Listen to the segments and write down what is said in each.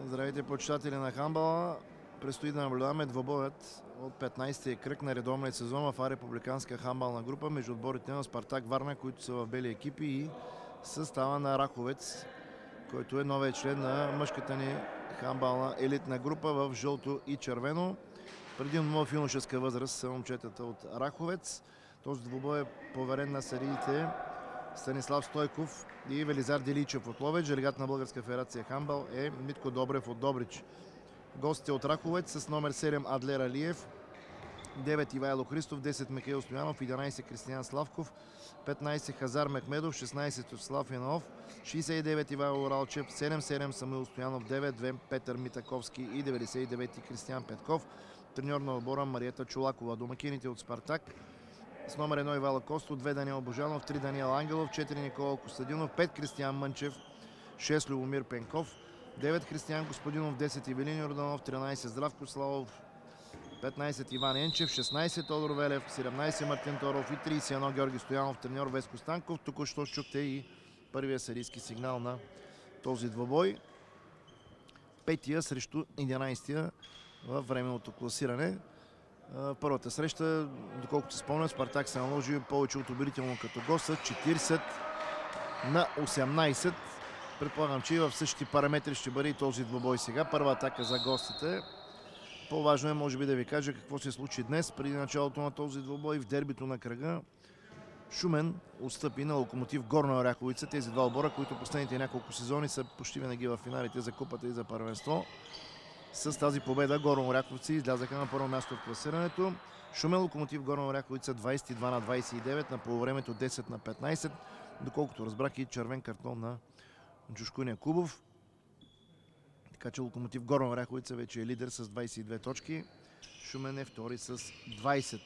Здравейте, почитатели на хандбала. Предстои да наблюдаваме двобоят от 15-я кръг на редовния сезон в републиканска хандбална група между отборите на Спартак Варна, които са в бели екипи, и състава на Раховец, който е новият член на мъжката ни хандбална елитна група в жълто и червено. Предимно в юношеска възраст са момчетата от Раховец. Този двубой е поверен на съдиите Станислав Стойков и Велизар Деличев от Ловеч. Делегат на Българска федерация хандбал е Митко Добрев от Добрич. Гостите от Раховец с номер 7 Адлер Алиев, 9 Ивайло Христов, 10 Михаил Стоянов, 11 Кристиян Славков, 15 Хазар Мехмедов, 16 Слав Янов, 69 Ивайло Оралчев, 7-7 Самуил Стоянов, 9-2 Петър Митаковски и 99 Кристиян Петков. Треньор на отбора Мариета Чулакова. Домакините от Спартак с номер 1 Ивайло Костов, 2 Даниел Божанов, 3 Даниел Ангелов, 4 Никола Костадинов, 5 Кристиян Мънчев, 6 Любомир Пенков, 9 Християн Господинов, 10 Ивелин Йорданов, 13 Здравко Славов, 15 Иван Енчев, 16 Тодор Велев, 17 Мартин Торов и 31 Георги Стоянов. Треньор Веско Станков. Току-що чухте и първия серийски сигнал на този двобой. 5-я срещу 11-я във временното класиране. Първата среща, доколкото се спомня, Спартак се наложи повече от убедително като гост, 40-18. Предполагам, че и в същите параметри ще бъде и този двобой сега. Първа атака за гостите. По-важно е, може би, да ви кажа какво се случи днес, преди началото на този двобой в дербито на кръга. Шумен отстъпи на Локомотив Горна Оряховица. Тези два отбора, които последните няколко сезони са почти винаги в финалите за купата и за първенство. С тази победа Горна Оряховци излязаха на първо място в класирането. Шумен Локомотив Горна Оряховица 22-29 на полувремето 10-15. Доколкото разбрах, и червен картон на Джушкуния Кубов. Така че Локомотив Горна Оряховица вече е лидер с 22 точки. Шумен е втори с 20.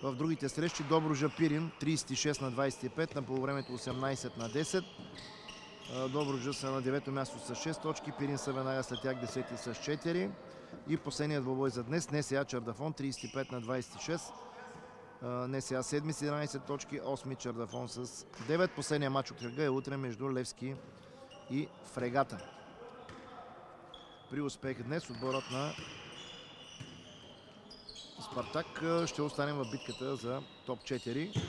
В другите срещи Добруджа Пирин 36-25 на полувремето 18-10. Добруджа са на 9-то място с 6 точки. Пирин са веднага след тях 10 с 4. И последният двобой за днес НСА Чардафон 35-26. НСА 7 с 11 точки, 8 Чардафон с 9. Последният матч от кръга е утре между Левски и Фрегата. При успех днес отборът на Спартак ще останем в битката за топ 4.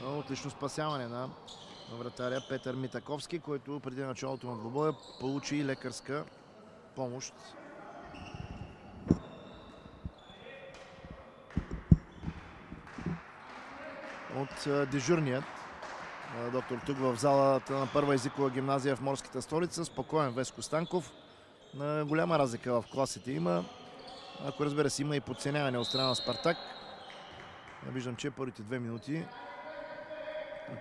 Отлично спасяване на вратаря Петър Митаковски, който преди началото на двобоя получи лекарска помощ. От дежурният доктор тук в залата на първа езикова гимназия в морската столица. Спокоен Веско Станков. Голяма разлика в класите има. Ако разбира се, има и подценяване от страна на Спартак. Виждам, че първите 2 минути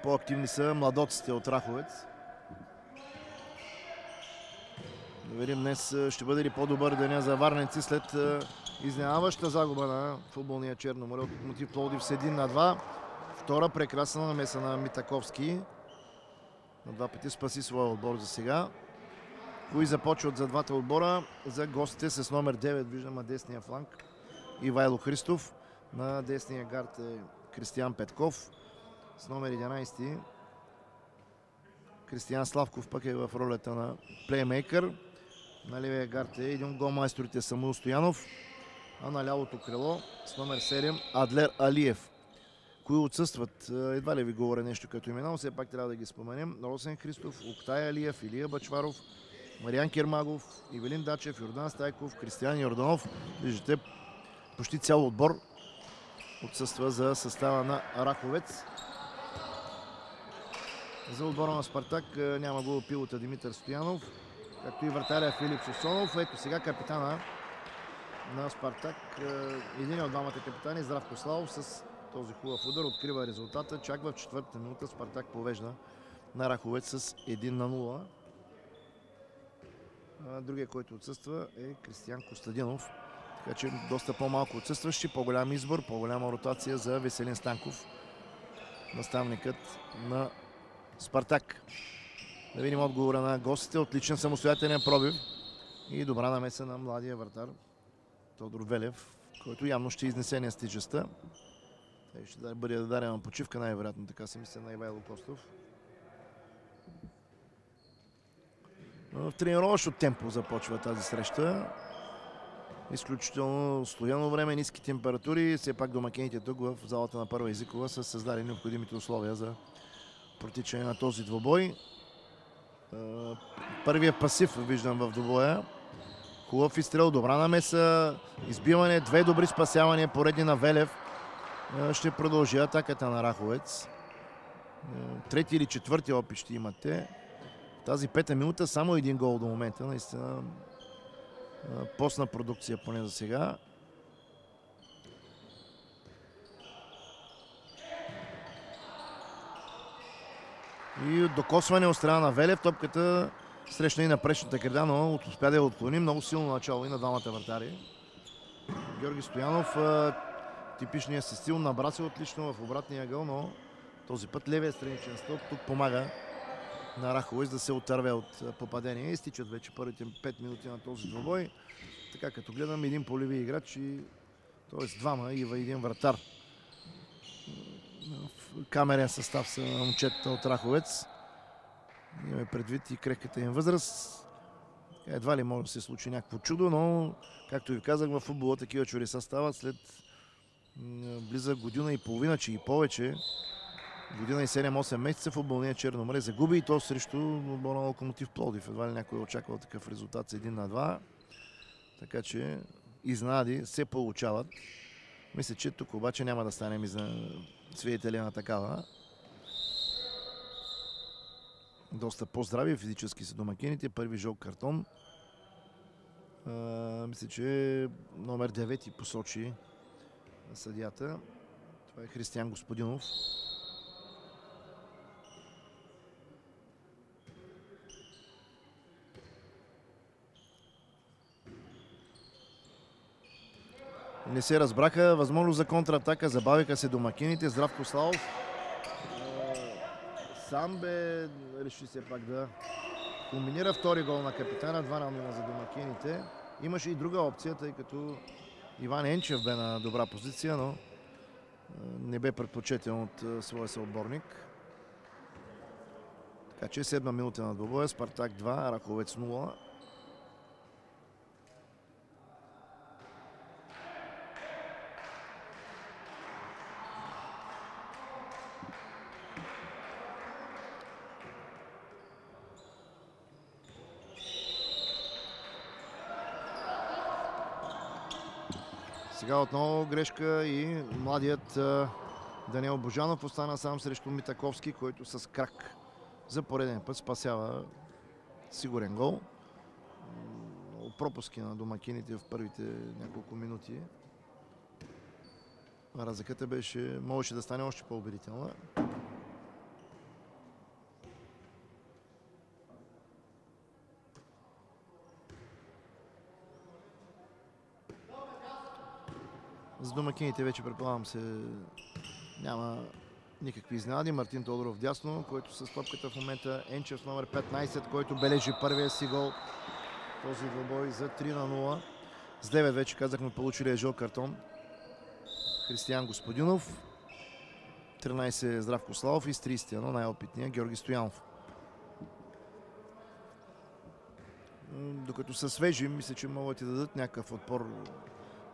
по-активни са младоците от Раховец. Да видим днес ще бъде ли по-добър деня за варненци след изненадваща загуба на футболния Черноморе от Локомотив Пловдив с 1-2. Втора прекрасна намеса на Митаковски. На 2 пъти спаси своя отбор за сега. Кои започват за двата отбора? За гостите с номер 9 виждам на десния фланг Ивайло Христов. На десния гард е Кристиян Петков. С номер 11 Кристиян Славков пък е в ролята на плеймейкър. На левия гард е един голмайсторите Самуил Стоянов. А на лявото крило с номер 7 Адлер Алиев. Кои отсъстват? Едва ли ви говоря нещо като имена, но все пак трябва да ги споменем. Росен Христов, Октай Алиев, Илия Бачваров, Мариан Кермагов, Ивелин Дачев, Йордан Стайков, Кристиян Йорданов. Виждате, почти цял отбор отсъства за състава на Раховец. За отбора на Спартак няма го пилота Димитър Стоянов, както и вратаря Филип Сосонов. Ето сега капитана на Спартак, един от двамата капитани, Здравко Славов, с Този хубав удар открива резултата. Чак в четвъртата минута Спартак повежда на Раховец с 1-0. Другия, който отсъства, е Кристиян Костадинов. Така че доста по-малко отсъстващи, по-голям избор, по-голяма ротация за Веселин Станков, наставникът на Спартак. Да видим отговора на гостите. Отличен самостоятелен пробив и добра намеса на младия вратар Тодор Велев, който явно ще изнесе нестижестта. Ще бъде дадена почивка, най-вероятно, така си мисля, на Ивайло Костов. В тренировъчно темпо започва тази среща. Изключително студено време, ниски температури. Все пак домакините тук в залата на Първа езикова са създали необходимите условия за протичане на този двубой. Първият пасив виждам в двубоя. Хубав изстрел, добра намеса, избиване, две добри спасявания поредни на Велев. Ще продължи атаката на Раховец. Трети или четвърти опит ще имате. Тази пета минута само един гол до момента. Наистина постна продукция поне за сега. И докосване от страна на Велев. Топката срещна и на пречната града, но успя да я отклони. Много силно начало и на двамата вратари. Георги Стоянов, типичният си стил, набра се отлично в обратния ъгъл, но този път левия страничен стълб тук помага на Раховец да се отърве от попадение. Изтичат вече първите 5 минути на този двубой. Така като гледам, един полеви играч, т.е. двама и един вратар. В камерен състав са момчетата от Раховец. Имаме предвид и крехката им възраст. Едва ли може да се случи някакво чудо, но както ви казах, в футбола такива чудеса стават след близък година и половина, че и повече. Година и 7-8 месеца футболният Черно море загуби и то срещу отбора на Локомотив Пловдив. Едва ли някой очаквал такъв резултат с 1-2. Така че изненади се получават. Мисля, че тук обаче няма да станем свидетели на такава. Доста по-здрави физически са домакините. Първи жълт картон. Мисля, че номер 9 посочи съдията. Това е Християн Господинов. Не се разбраха. Възможност за контратака. Забавиха се домакините. Здравко Славов сам реши се пак да комбинира втори гол на капитана. 2-0 за домакините. Имаше и друга опция, тъй като Иван Енчев бе на добра позиция, но не бе предпочетен от своя съотборник. Така че 7 минута на двубоя. Спартак 2, Раховец 0. Сега отново грешка и младият Даниел Божанов остана сам срещу Митаковски, който с крак за пореден път спасява сигурен гол. Пропуски на домакините в първите няколко минути. Разликата можеше да стане още по-убедителна. За домакините вече, предполагам се, няма никакви изненади. Мартин Тодоров дясно, който с топката в момента. Енчев номер 15, който бележи първия си гол. Този двубой за 3-0. С 9 вече казахме, получили жълт картон Християн Господинов. 13 Здравко Славов и с 31 най-опитния Георги Стоянов. Докато са свежи, мисля, че могат да дадат някакъв отпор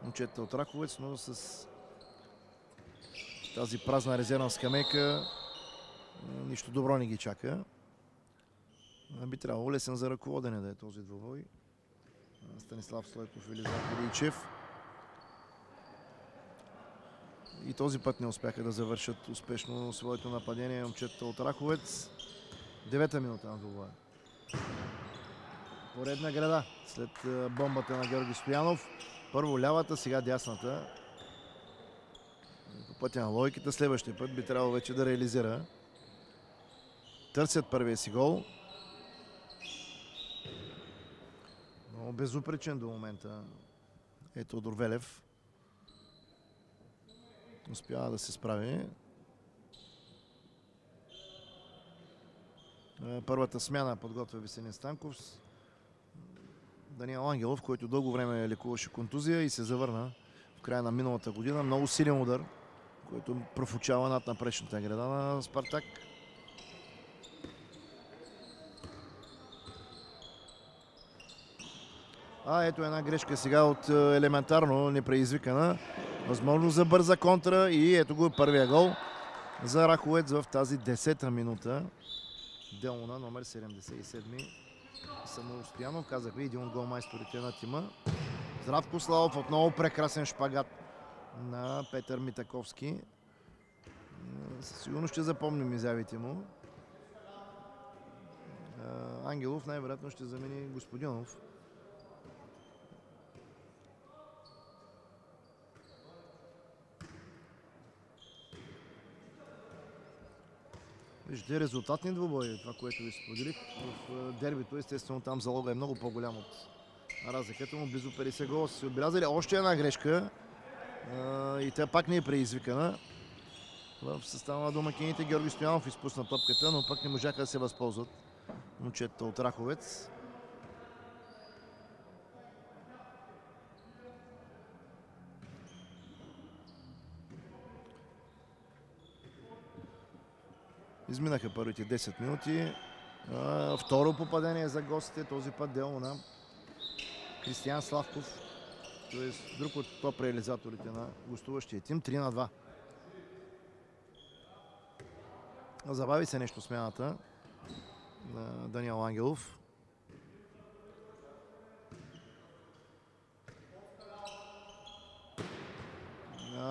момчета от Раховец, но с тази празна резервна скамейка нищо добро не ги чака. Би трябвало лесен за ръководене да е този двубой. Станислав Стойков или Зарко Иличев. И този път не успяха да завършат успешно своето нападение момчета от Раховец. 9-та минута на двубоя. Поредна града след бомбата на Георги Стоянов. Първо лявата, сега дясната. По пътя на логиката. Следващия път би трябвало вече да реализира. Търсят първия си гол. Но безупречен до момента е Тодор Велев. Успява да се справи. Първата смяна подготвя Веселин Станков. Даниел Ангелов, който дълго време лекуваше контузия и се завърна в края на миналата година. Много силен удар, който профучава над напречната града на Спартак. Ето една грешка сега от елементарно непреизвикана. Възможност за бърза контра и ето го първия гол за Раховец в тази 10-та минута. Делна, номер 77. Самуил Стоянов, казах ви, един от голмайсторите на тима. Здравко Славов, отново прекрасен шпагат на Петър Митаковски. Сигурно ще запомним изявите му. Ангелов най-вероятно ще замени Господинов. Виждате, резултатни двубои, това, което ви споделих в дербито. Естествено, там залога е много по-голям от разликата му. Близо 50 гола са си отбелязали. Още една грешка и тя пак не е преизвикана. В състава на домакините Георги Стоянов изпусна топката, но пък не можаха да се възползват момчета от Раховец. Изминаха първите 10 минути. Второ попадение за гостите. Този път дело на Кристиян Славков. Т.е. друг от топ реализаторите на гостуващия тим. 3-2. Забави се нещо смяната на Даниел Ангелов.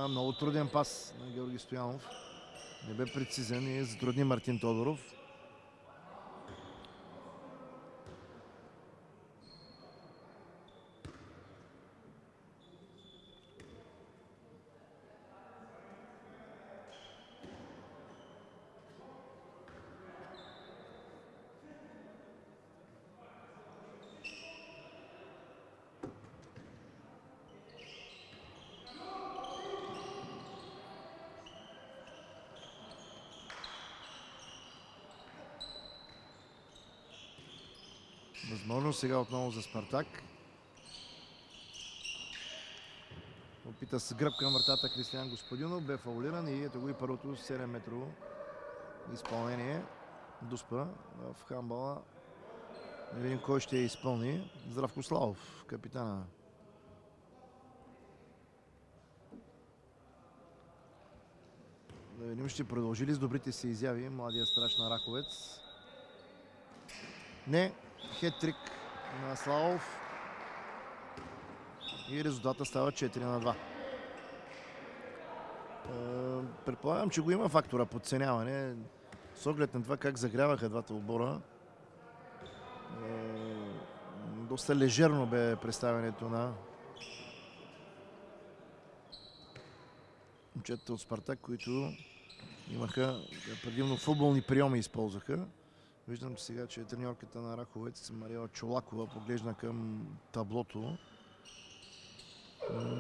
Много труден пас на Георги Стоянов. Не бе прецизен и затрудни Мартин Тодоров. Възможно сега отново за Спартак. Опита с гръб към вратата Кристиян Господинов. Бе фаулиран и ето го и първото 7-метрово изпълнение. Дуспа в хандбала. Не видим кой ще я изпълни. Здравко Славов, капитана. Да видим, ще продължи ли с добрите си изяви младия страж на Раховец. Не. Хет-трик на Славов и резултата става 4-2. Предполагам, че го има фактора подценяване с оглед на това как загряваха двата отбора. Доста лежерно бе представянето на момчетата от Спартак, които имаха предимно футболни приеми използваха. Виждам сега, че треньорката на Раховец, Мария Чолакова, поглежда към таблото.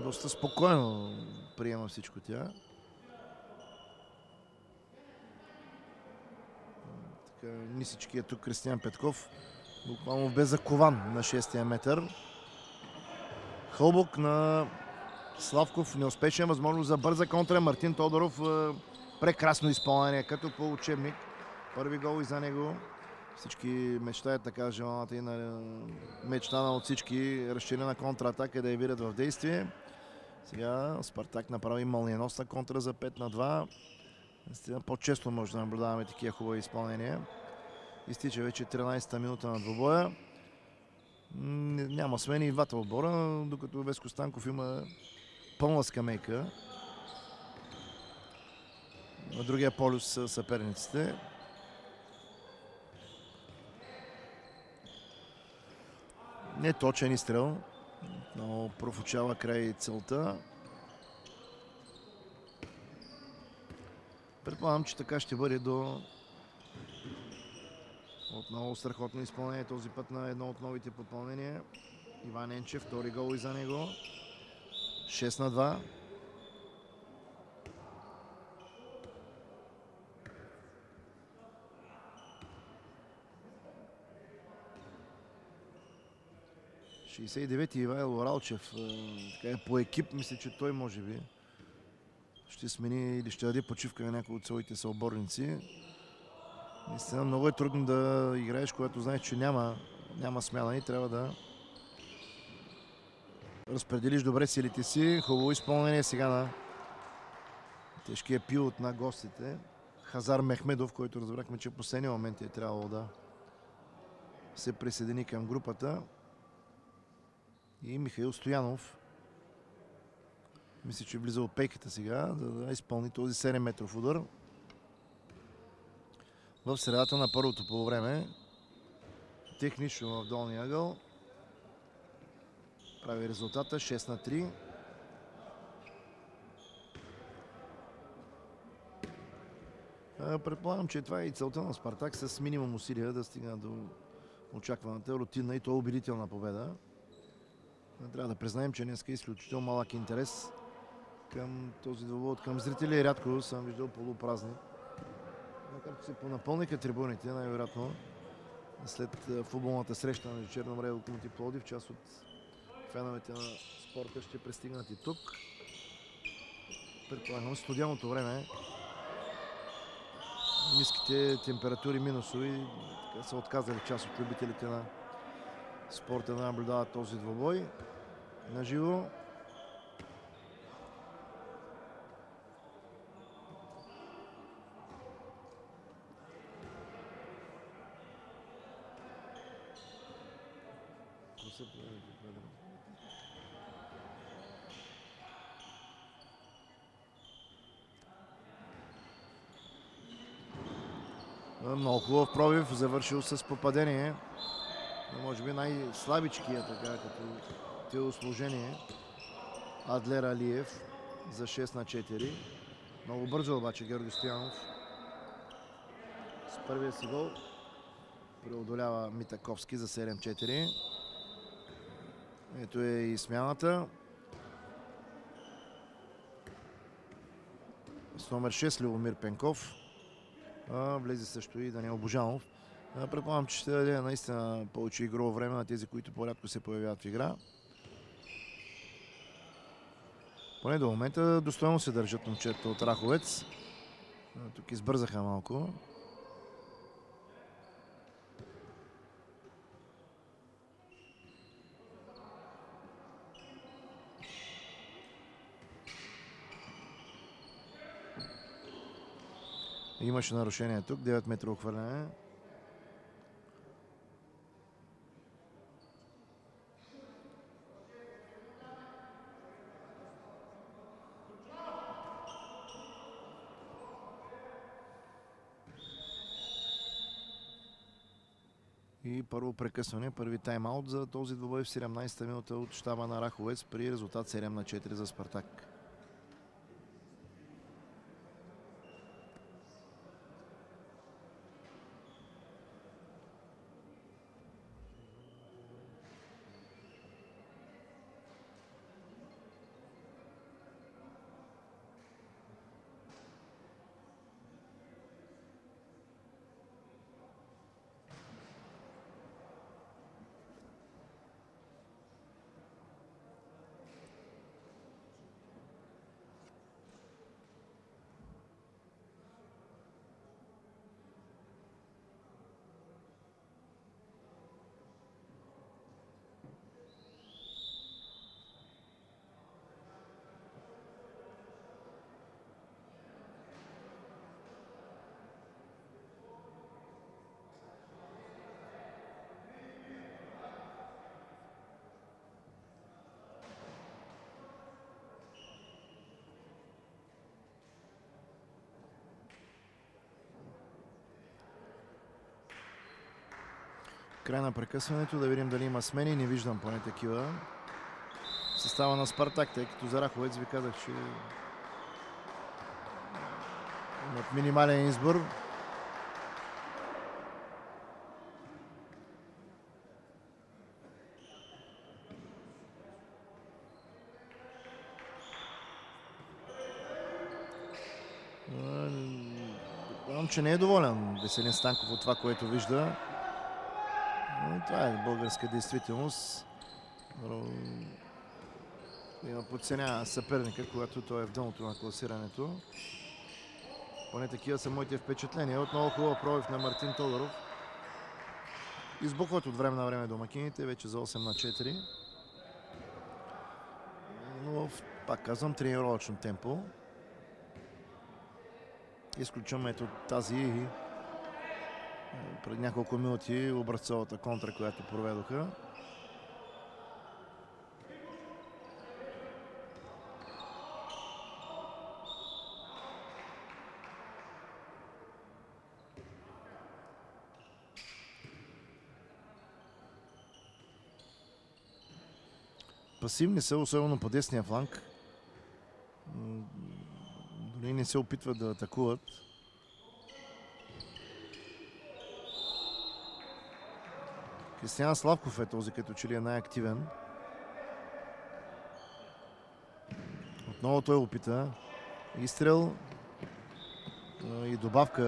Доста спокойно приема всичко тя. Така, нисички е тук Кристиян Петков. Буквално бе закован на 6-тия метър. Хълбок на Славков, неуспешен, възможност за бърза контра. Мартин Тодоров, прекрасно изпълнение, като по учебник. Първи гол и за него. Всички мечтаят така желаната и на мечтана от всички разширена контратака да я видят в действие. Сега Спартак направи мълниеносна контра за 5-2. По-често може да наблюдаваме такива хубави изпълнения. Изтича вече 13-та минута на двубоя. Няма смени и двата отбора, докато Веско Станков има пълна скамейка. На другия полюс са съперниците. Не точен изстрел, но профучава край целта. Предполагам, че така ще бъде до отново страхотно изпълнение този път на едно от новите попълнения. Иван Енчев, втори гол и за него. 6-2. Ивайло Ралчев. Така е по екип, мисля, че той може би ще смени или ще даде почивка на някои от своите съотборници. Наистина много е трудно да играеш, когато знаеш, че няма смяна и трябва да разпределиш добре силите си. Хубаво изпълнение сега на тежкия пилот на гостите. Хазар Мехмедов, който разбрахме, че в последния момент е трябвало да се присъедини към групата. И Михаил Стоянов. Мисля, че влиза от пейката сега, да изпълни този 7-метров удар. В средата на първото полувреме. Технично в долния ъгъл. Прави резултата 6-3. Предполагам, че това е и целта на Спартак с минимум усилия да стигна до очакваната рутинна и то убедителна победа. Трябва да признаем, че днес е изключително малък интерес към този двубой. Към зрители рядко съм виждал полупразни. Макар че се понапълниха трибуните, най-вероятно след футболната среща на Черноморие и Локомотив Пловдив, част от феновете на спорта ще пристигнат и тук. Предполагам, студеното време, ниските температури минусови са отказали част от любителите на спорта да наблюдават този двубой на живо. Много хубав пробив, завършил с попадение. Може би най-слабичкият, така като телосложение. Адлер Алиев за 6-4. Много бързо обаче Георги Стоянов с първия си гол преодолява Митаковски за 7-4. Ето е и смяната. С номер 6 Любомир Пенков. Влезе също и Даниел Божанов. Предполагам, че ще даде наистина повече игрово време на тези, които по-рядко се появяват в игра. Поне до момента достойно се държат момчета от Раховец. Тук избързаха малко. Имаше нарушение тук, 9 метрово хвърляне. И първо прекъсване, първи тайм-аут за този двубой в 17-та минута от щаба на Раховец при резултат 7-4 за Спартак. Край на прекъсването, да видим дали има смени. Не виждам поне такива. Състава на Спартак, тъй като за Раховец ви казах, че От минимален избор. Предполагам, че не е доволен Веселин Станков от това, което вижда. Но това е българска действителност. Подценява съперника, когато той е в дъното на класирането. Поне такива са моите впечатления. Отново хубав пробив на Мартин Тодоров. Избухват от време на време домакините, вече за 8-4. Но пак казвам, тренировъчно темпо. Изключваме ето тази пред няколко минути образцовата контра, която проведоха. Пасивни са, особено по десния фланг. Дори не се опитват да атакуват. Кристиян Славков е този, като че ли е най-активен. Отново той опита. Изстрел и добавка.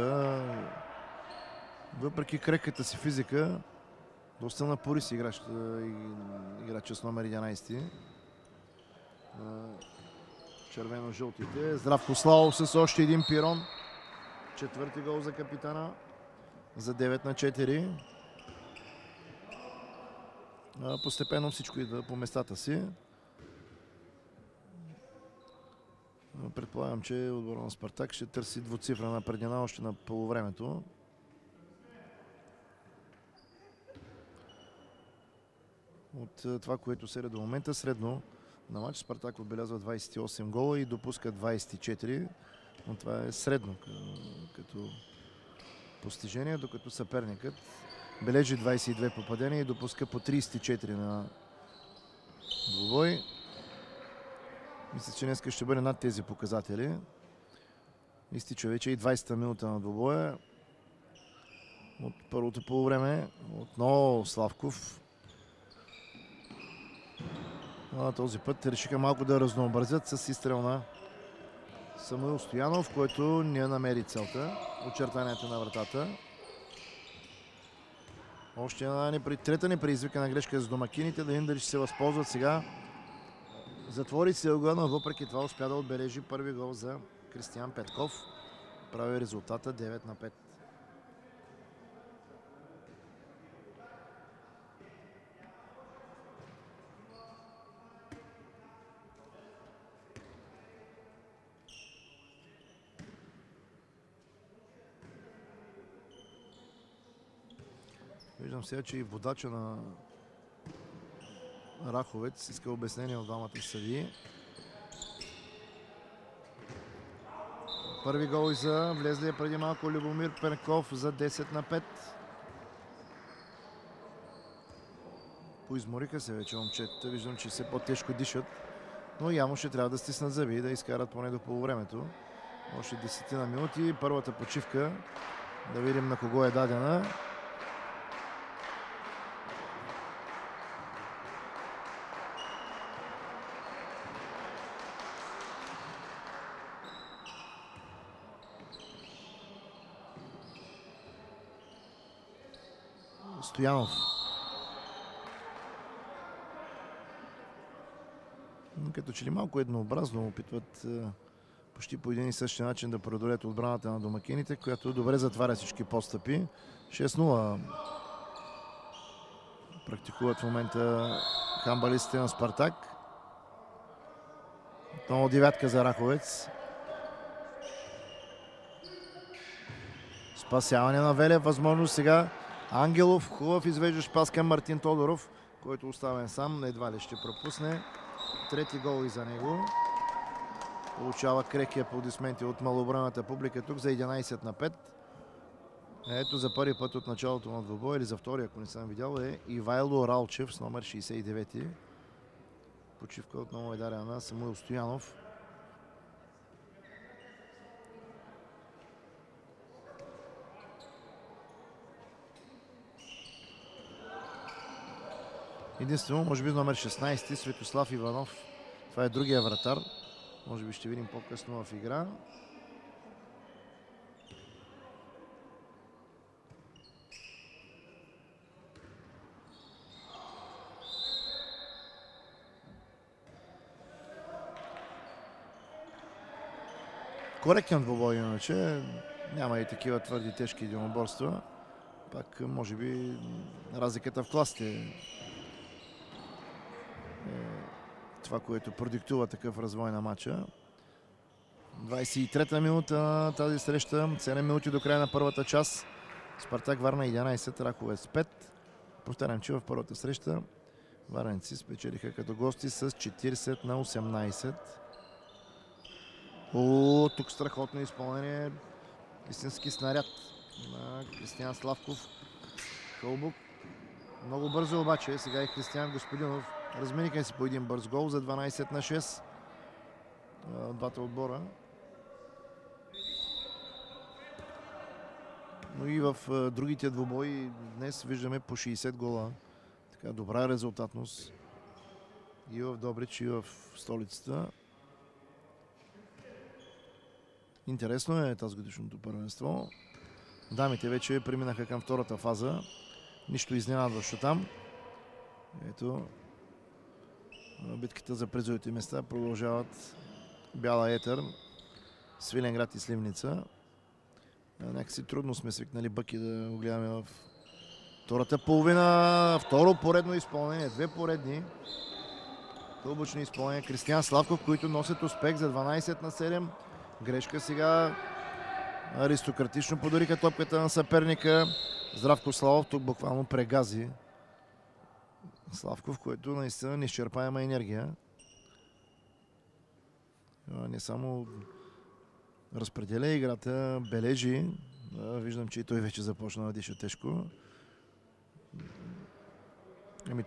Въпреки крехката си физика, доста напорис играча с номер 11. Червено-жълтите. Здравко Славов с още един пирон. Четвърти гол за капитана. За 9-4. Постепенно всичко идва по местата си. Предполагам, че отбора на Спартак ще търси двуцифрена преднина още на полувремето. От това, което се до момента, средно на матч Спартак отбелязва 28 гола и допуска 24. Но това е средно като постижение, докато съперникът бележи 22 попадения и допуска по 34 на двубой. Мисля, че днес ще бъде над тези показатели. Изтича вече и 20-та минута на двубоя. От първото полувреме отново Славков. Този път решиха малко да разнообразят с изстрел на Самуил Стоянов, който не намери целта. Очертанието на вратата. Още една трета непредизвикана грешка за домакините. Да видим дали ще се възползват сега. Затвори се ъгъла, но въпреки това успя да отбележи първи гол за Кристиян Петков. Прави резултата 9-5. Виждам сега, че и водача на Раховец иска обяснение от двамата съдии. Първи гол и за влезлия преди малко Любомир Пенков за 10-5. Поизмориха се вече момчетата. Виждам, че все по-тежко дишат. Но явно ще трябва да стиснат зъби и да изкарат поне до полувремето. Още 10 на минути. Първата почивка. Да видим на кого е дадена. Стоянов. Като че ли малко еднообразно опитват почти по един и същи начин да преодолеят отбраната на домакините, която добре затваря всички подстъпи. 6-0 практикуват в момента хандбалистите на Спартак. Отново девятка за Раховец. Спасяване на Велев. Възможно сега Ангелов. Хубав извеждащ пас към Мартин Тодоров, който оставен сам. Едва ли ще пропусне. Трети гол и за него. Получава крехки аплодисменти от малобройната публика тук за 11-5. Ето за първи път от началото на двубоя, или за втори, ако не съм видял, е Ивайло Ралчев с номер 69. Почивка отново е дадена на Самуил Стоянов. Единствено, може би номер 16, Светослав Иванов. Това е другия вратар. Може би ще видим по-късно в игра. Коректен двубой иначе. Няма и такива твърди тежки единоборства. Пак може би разликата в класите е това, което продиктува такъв развой на матча. 23-та минута на тази среща. 7 минути до края на първата част. Спартак Варна 11, Раховец 5. Повтарям, че в първата среща варненци спечелиха като гости с 40-18. Тук страхотно изпълнение. Истински снаряд на Кристиян Славков. Кълбук. Много бързо обаче. Сега и Кристиян Господинов размениха си по един бърз гол за 12-6. Двата отбора. Но и в другите двубои днес виждаме по 60 гола. Така добра резултатност и в Добрич, и в столицата. Интересно е тази годишното първенство. Дамите вече преминаха към втората фаза. Нищо изненадващо там. Ето. Битката за призовите места продължават. Бяла Етър, Свиленград и Сливница. Някакси трудно сме свикнали Бъки да го гледаме в втората половина. Второ поредно изпълнение. Две поредни кълбочни изпълнения. Кристиян Славков, които носят успех за 12-7. Грешка сега. Аристократично подариха топката на съперника. Здравко Славов тук буквално прегази Славков, който наистина неизчерпаема енергия. Не само разпределя играта, бележи. Виждам, че и той вече започна да диша тежко.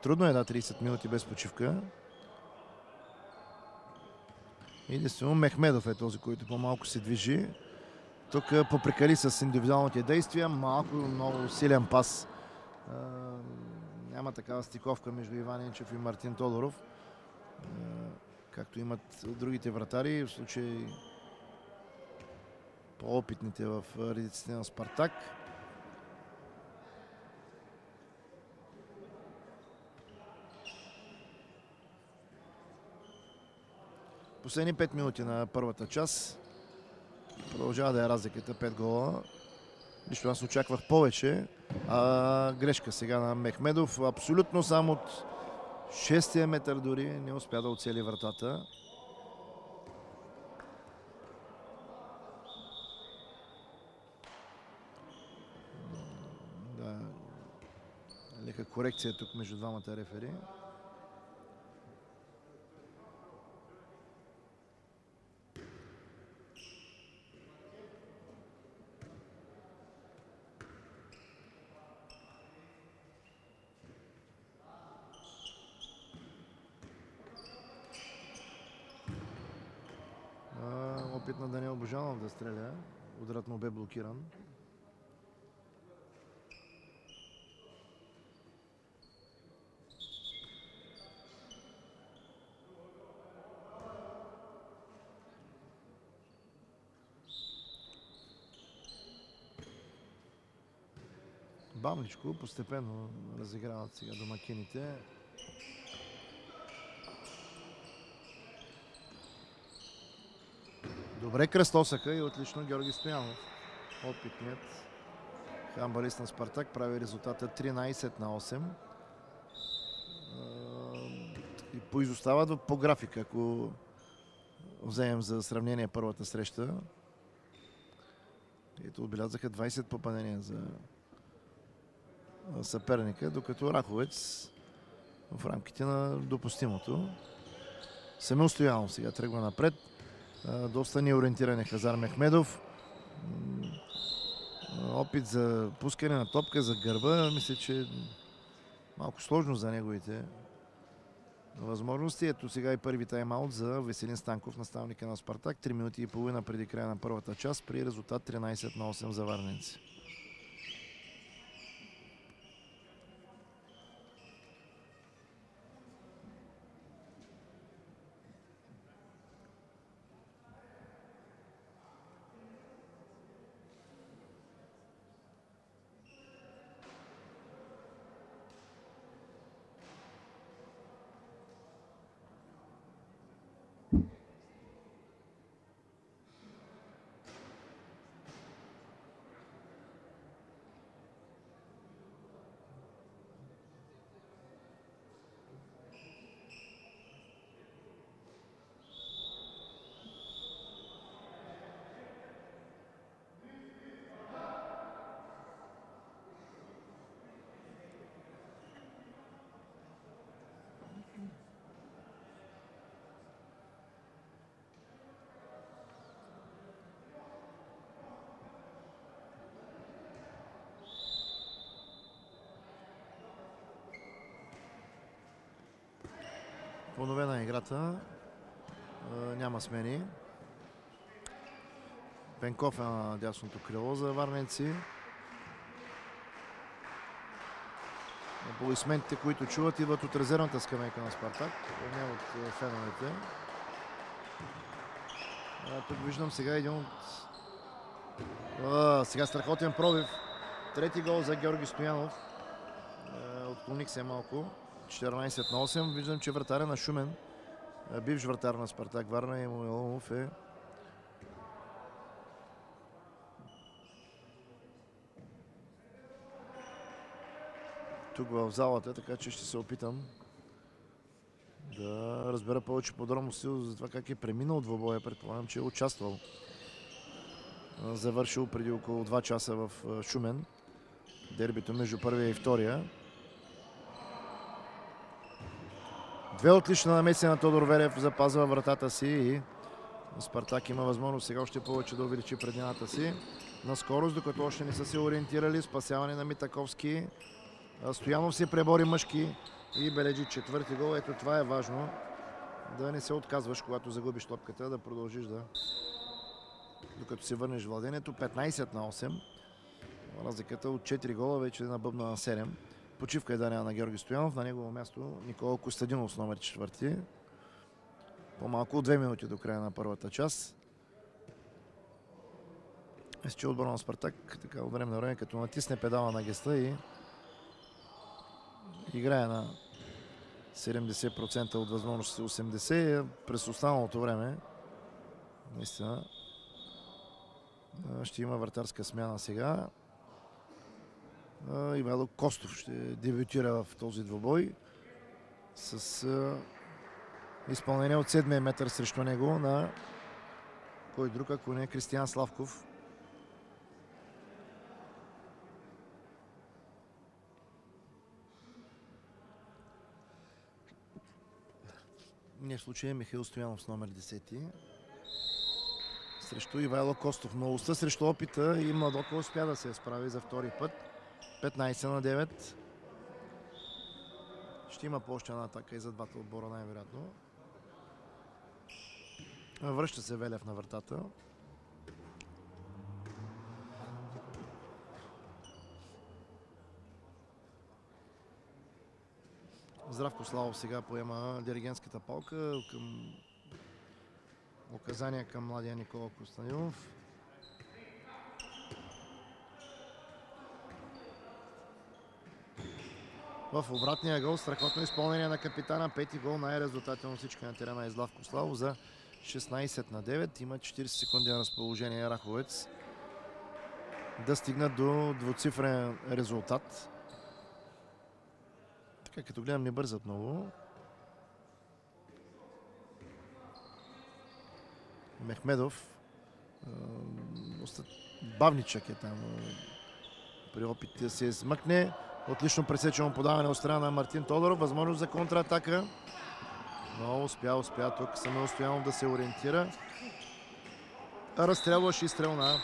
Трудно е 30 минути без почивка. Единствено Мехмедов е този, който по-малко се движи. Тук попрекали с индивидуалните действия. Малко, много силен пас. Няма такава стиковка между Иван Енчев и Мартин Тодоров. Както имат другите вратари. В случай по-опитните в редиците на Спартак. Последни 5 минути на първата част. Продължава да е разликата 5 гола. Нищо аз очаквах повече. Грешка сега на Мехмедов. Абсолютно само от 6-тия метър дори не успя да оцели вратата. Да. Лека корекция тук между двамата рефери. Опит на Даниел Божанов да стреля. Ударът му бе блокиран. Бавничко, постепенно разиграват сега домакините. Добре кръстосаха и отлично Георги Стоянов. Опитният хамбалист на Спартак прави резултата 13-8. И поизостават по графика, ако вземем за сравнение първата среща. Ето отбелязаха 20 попадения за съперника, докато Раховец в рамките на допустимото. Самил Стоянов сега тръгва напред. Доста неориентиран е Хазар Мехмедов. Опит за пускане на топка за гърба. Мисля, че малко сложно за неговите възможности. Ето сега и първи тайм-аут за Веселин Станков, наставника на Спартак. 3 минути и половина преди края на първата част при резултат 13-8 за варненци. Подновена играта. Няма смени. Пенков е на дясното крило за варненци. Аплодисментите, които чуват, идват от резервната скамейка на Спартак, не от феновете. Тук виждам сега един от... сега страхотен пробив. Трети гол за Георги Стоянов. Отклоних се малко. 14-8. Виждам, че вратаря на Шумен, бивш вратар на Спартак Варна, Емо Еломов е тук в залата, така че ще се опитам да разбера повече подробности за това как е преминал двобоя. Предполагам, че е участвал. Завършил преди около 2 часа в Шумен. Дербито между първия и втория. Две отлична намеси на Тодор Верев, запазва вратата си и Спартак има възможност сега още повече да увеличи преднината си на скорост, докато още не са се ориентирали. Спасяване на Митаковски. Стоянов се пребори мъжки и бележи четвърти гол. Ето това е важно. Да не се отказваш, когато загубиш топката, да продължиш докато се върнеш в владението. 15-8. Разликата от 4 гола вече набъбна на 7. Почивка е дадена на Георги Стоянов. На негово място Никола Костадинов с номер 4. По-малко от 2 минути до края на първата част. Мисля, че отбора на Спартак така от време на време, като натисне педала на геста и играе на 70% от възможностите, 80% през останалото време. Наистина ще има вратарска смяна сега. Ивайло Костов ще дебютира в този двубой с изпълнение от 7-я метър срещу него на кой друг, ако не Кристиян Славков. Не в случая Михаил Стоянов с номер 10 срещу Ивайло Костов. Новостта срещу опита и Младока успя да се справи за втори път. 15-9. Ще има по-още една атака и за двата отбора най-вероятно. Връща се Велев на вратата. Здравко Славов сега поема диригентската палка към указания към младия Никола Костадинов. В обратния гол страхотно изпълнение на капитана. Пети гол, най-резултателно всички на терена е Славко Славов за 16-9. Има 40 секунди на разположение Раховец да стигнат до двуцифрен резултат. Така като гледам не бързат много. Мехмедов бавничък е там при опит да се измъкне. Отлично пресечено подаване от страна на Мартин Тодоров. Възможност за контратака. Но успя тук Самуил Стоянов да се ориентира. Разстрелваш изстрел на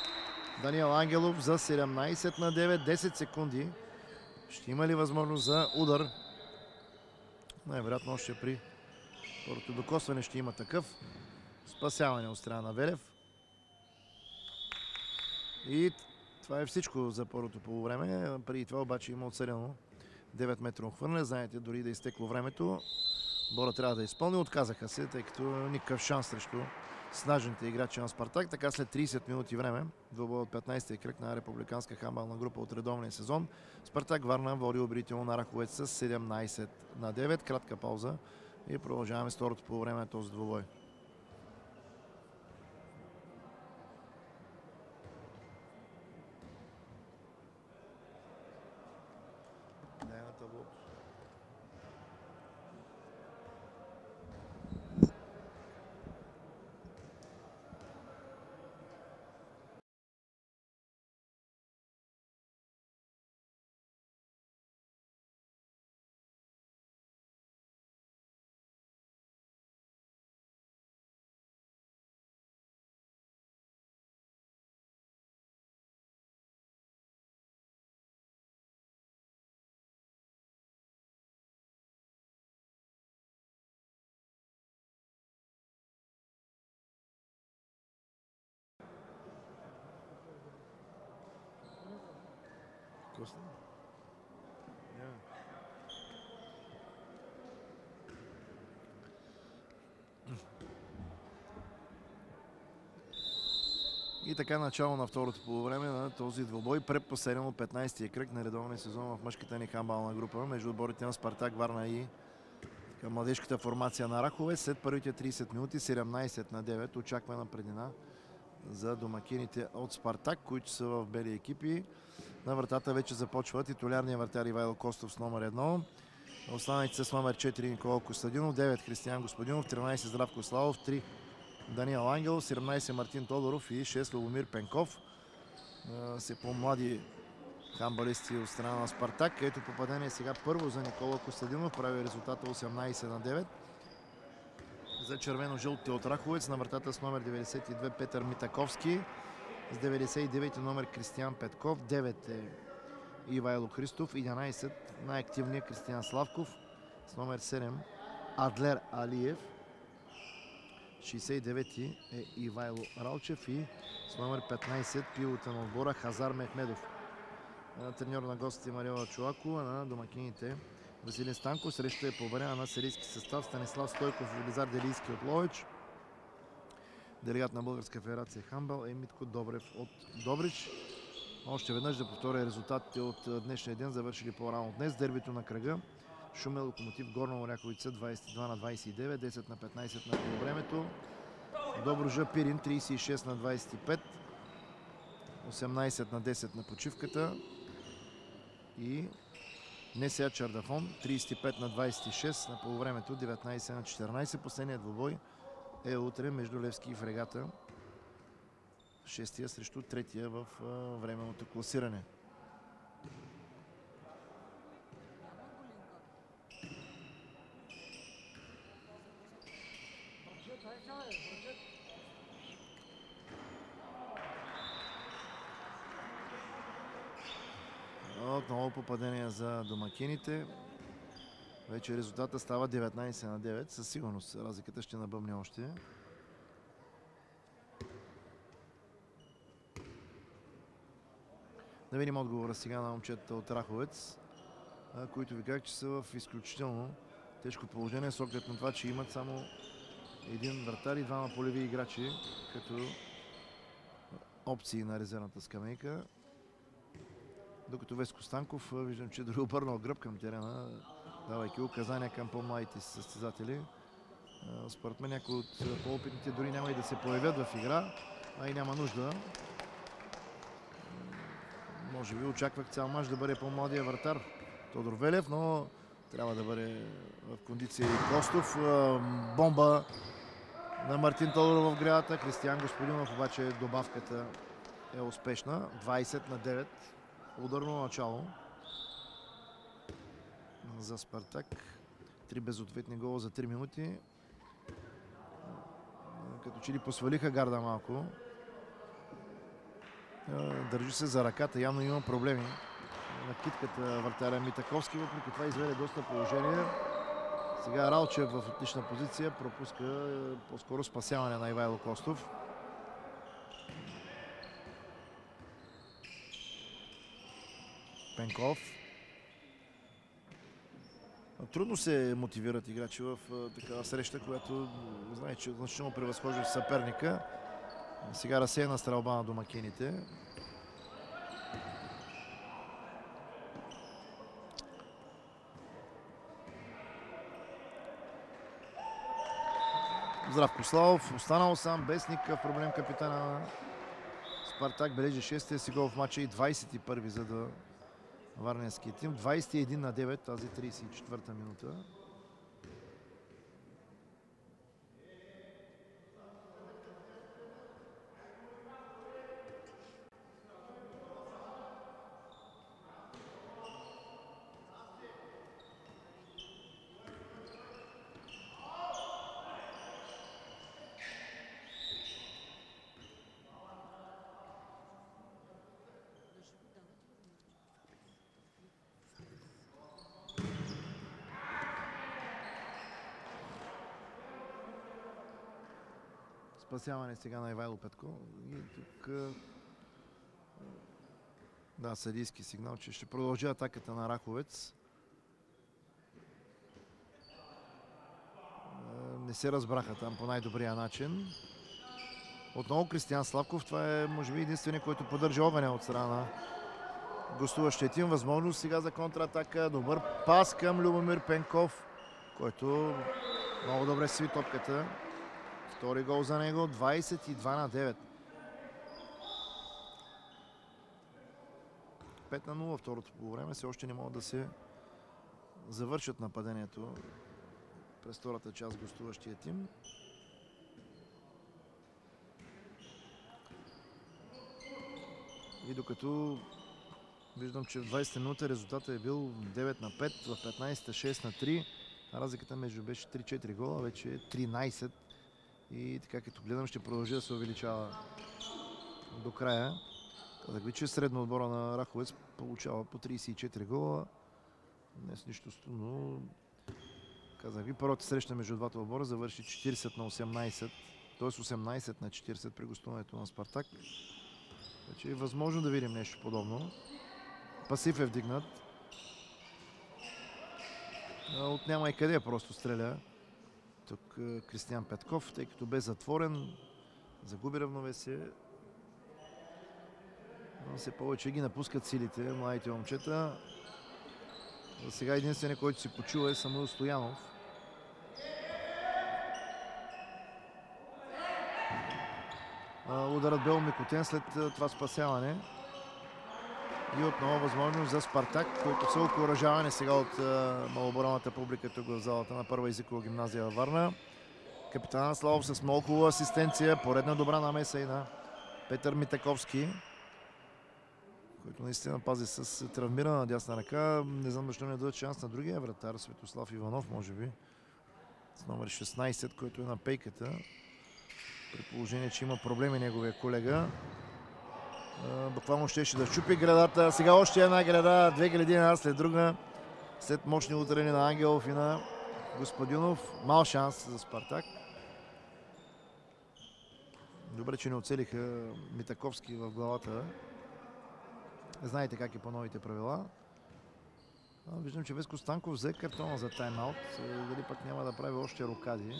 Даниел Ангелов за 17-9. 10 секунди. Ще има ли възможност за удар? Най-вероятно още при първото докосване ще има такъв. Спасяване от страна на Велев. И това е всичко за първото полувреме. Преди това обаче има отсъдено 9 метро хвърляне. Знаете, дори да е изтекло времето, Бора трябва да изпълни. Отказаха се, тъй като никакъв шанс срещу снажните играчи на Спартак. Така след 30 минути време, двубой от 15-ти кръг на републиканска хандбална група от редовния сезон, Спартак Варна води убедително на Раховец с 17-9. Кратка пауза и продължаваме с второто полувреме на този двубой. после. И така начало на второто полувреме на този двубой, предпоследен от 15-тия кръг на редовния сезон в мъжката ни хандбална група между отборите на Спартак Варна и младежката формация на Рахове. След първите 30 минути 17-9 очаквана преднина за домакините от Спартак, които са в бели екипи. На вратата вече започва титулярния вратар Ивайло Костов с номер 1. Останалите с номер 4 Никола Костадинов, 9 Християн Господинов, 13 Здравко Славов, 3 Даниел Ангел, 17 Мартин Тодоров и 6 Любомир Пенков. Се по-млади хандбалисти от страна на Спартак. Ето попадение сега първо за Никола Костадинов. Прави резултата 18-9. За червено-жълтите от Раховец на вратата с номер 92 Петър Митаковски. С 99 номер Кристиян Петков. 9 е Ивайло Христов. 11 най-активният Кристиян Славков. С номер 7 Адлер Алиев. 69 е Ивайло Ралчев и с номер 15 пилота на отбора Хазар Мехмедов. Треньор на гостите Марила Чулакова, на домакините Василий Станков. Среща е поверена на серийски състав Станислав Стойков и Велизар Делийски от Ловеч. Делегат на Българска федерация хандбал е Митко Добрев от Добрич. Още веднъж да повторя резултатите от днешния ден, завършили по-рано днес. Дербито на кръга. Шумен Локомотив Горна Оряховица 22-29, 10 на 15 на полувремето. Добруджа Пирин 36-25, 18 на 10 на почивката. И НСА Чардафон 35 на 26 на полувремето, 19 на 14. Последният двубой е утре между Левски и Фрегата. Шестия срещу третия в временното класиране. Отново попадение за домакините. Вече резултата става 19 на 9. Със сигурност разликата ще набъбне още. Да видим отговора сега на момчетата от Раховец, които ви казах, че са в изключително тежко положение с оглед на това, че имат само един вратар и двама полеви играчи като опции на резервната скамейка. Докато Веско Станков виждам, че дори обърнал гръб към терена, давайки указания към по-младите състезатели. Според мен някои от по-опитните дори няма и да се появят в игра, а и няма нужда. Може би очаквах цял мач да бъде по-младия вратар Тодор Велев, но трябва да бъде в кондиция и Костов. Бомба на Мартин Тодоров в грядата. Кристиян Господинов обаче добавката е успешна. 20 на 9. Ударно начало за Спартак. 3 безответни гола за 3 минути. Като че ли посвалиха гарда малко. Държи се за ръката. Явно има проблеми на китката вратаря Митаковски. Въпреки това изведе доста положение. Сега Ралчев в отлична позиция пропуска по-скоро спасяване на Ивайло Костов. Пенков. Трудно се мотивират играчи в такава среща, която знае, че значително превъзхожда съперника. Сега разсеяна стрелба на домакините. Здравко Славов останал сам, без никакъв проблем капитана на Спартак. Бележи 6-тия си гол в матча и 21-ви за да варненския тим. 21 на 9, тази 34-та минута. Спасяване сега на Ивайло Петко. И тук Да, съдийски сигнал, че ще продължи атаката на Раховец. Не се разбраха там по най-добрия начин. Отново Кристиян Славков. Това е, може би, единственият, който поддържа огъня от страна на гостуващия тим. Възможност сега за контратака. Добър пас към Любомир Пенков, който много добре сви топката. Втори гол за него. 22-9. 5-0 второто полувреме. Все още не могат да се завършат нападението през втората част гостуващия тим. И докато виждам, че в 20 минута резултатът е бил 9-5, в 15-та 6-3. Разликата между беше 3-4 гола, вече е 13. И така като гледам, ще продължи да се увеличава до края. Казах ви, че средно отбора на Раховец получава по 34 гола. Днес нищо но казах ви, първата среща между двата отбора завърши 40-18, т.е. 18-40 при гостуването на Спартак. Вече е възможно да видим нещо подобно. Пасив е вдигнат. От няма и къде просто стреля. Тук Кристиян Петков, тъй като бе затворен, загуби равновесие. Но все повече ги напускат силите младите момчета. За сега единственият, който си почува, е Самуил Стоянов. Ударът бе омекотен след това спасяване. И отново възможност за Спартак, които са окуражавани сега от малоборалната публика тук в залата на Първа езикова гимназия във Варна. Капитан Славов с много хубава асистенция. Поредна добра намеса и на Петър Митаковски, който наистина пази с травмирана дясна ръка. Не знам защо не дадат шанс на другия вратар, Светослав Иванов, може би, с номер 16, който е на пейката. При положение, че има проблеми неговия колега. Буквално щеше да щупи градата. Сега още една града, две гради една след друга. След мощни ударени на Ангелов и на Господинов. Мал шанс за Спартак. Добре, че не оцелиха Митаковски в главата. Знаете как е по новите правила. Виждам, че Веско Станков взе картона за тайм-аут. Дали пък няма да прави още рокади.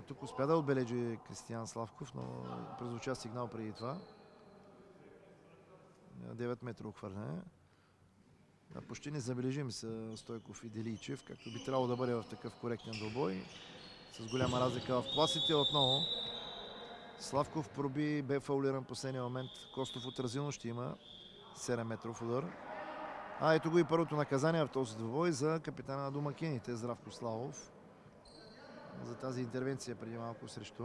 Тук успя да отбележи Кристиян Славков, но прозвуча сигнал преди това. 9 метра хвърляне. Почти незабележим са Стойков и Делийчев, както би трябвало да бъде в такъв коректен двубой. С голяма разлика в класите. Отново Славков проби, бе фаулиран в последния момент. Костов отразилно ще има 7 метров удар. Ето го и първото наказание в този двубой за капитана на домакините Здравко Славов. За тази интервенция преди малко срещу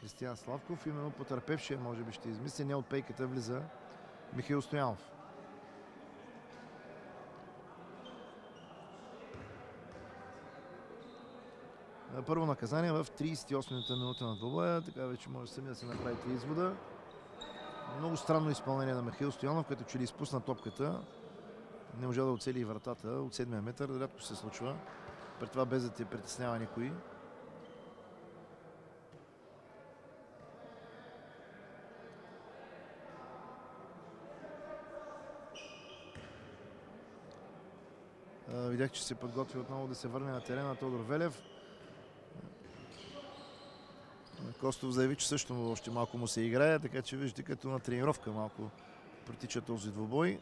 Кристиян Славков. Именно потърпевшия, може би ще измисли, не от пейката влиза Михаил Стоянов. Първо наказание в 38-та минута на двубоя. Така вече може сами да се направите извода. Много странно изпълнение на Михаил Стоянов, като че ли изпусна топката. Не можа да оцели и вратата от 7 метър. Рядко се случва. При това без да те притеснява никой. Видях, че се подготви отново да се върне на терена Тодор Велев. Костов заяви, че също още малко му се играе, така че виждате като на тренировка малко протича този двубой.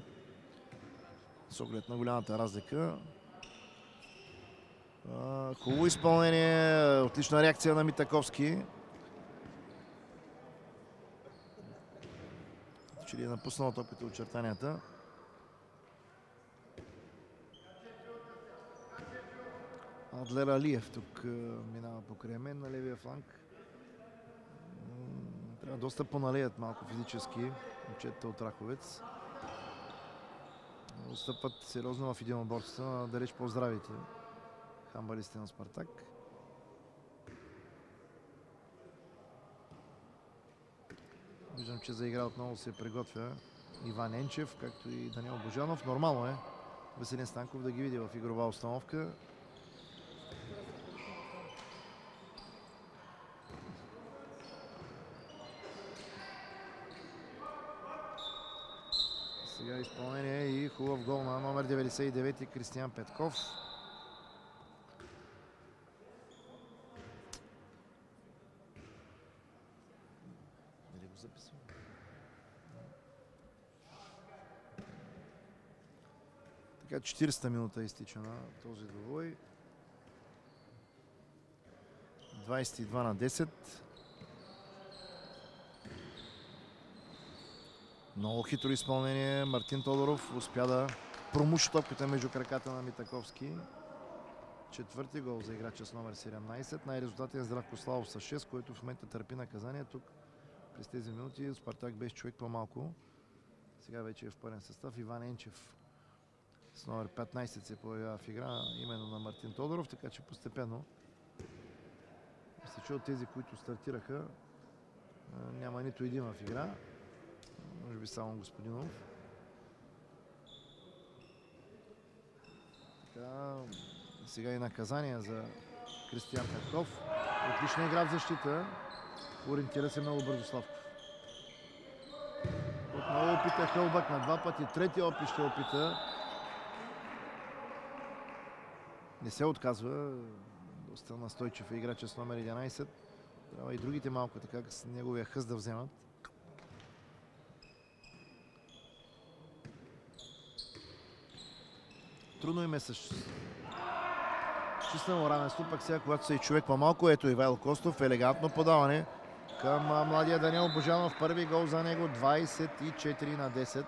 С оглед на голямата разлика. Хубаво изпълнение, отлична реакция на Митаковски. Че ли е напуснал топката очертанията. Адлер Алиев тук минава покрай мен на левия фланг. Трябва доста поналеят малко физически момчетата от Раховец. Отстъпват сериозно в единоборствата на далеч по-здравите хамбалисти на Спартак. Виждам, че за игра отново се приготвя Иван Енчев, както и Даниел Божанов. Нормално е Веселин Станков да ги види в игрова установка. Сега изпълнение и хубав гол на номер 99 Кристиян Петков. Нали го записвам? Така 40-та минута изтича на този двубой. 22-10. Много хитро изпълнение. Мартин Тодоров успя да промуши топката между краката на Митаковски. Четвърти гол за играча с номер 17. Най-резултатен Здравко Славов с 6, който в момента търпи наказание. Тук през тези минути Спартак беше човек по-малко. Сега вече е в пълен състав. Иван Енчев с номер 15 се появява в игра именно на Мартин Тодоров, така че постепенно мисля, че от тези, които стартираха, няма нито един в игра. Може би само Господинов. Така, сега и наказание за Кристиян Петков. Отлична игра в защита. Ориентира се много бързо Славков. Отново опита Хълбък на два пъти. Трети опит ще опита. Не се отказва. Доста настойчив е играча с номер 11. Трябва и другите малко така с неговия хъст да вземат. Трудно им е с числено равенство, пък сега, когато са и човек по-малко, ето Ивайло Костов, елегантно подаване към младия Даниел Божанов. Първи гол за него, 24-10.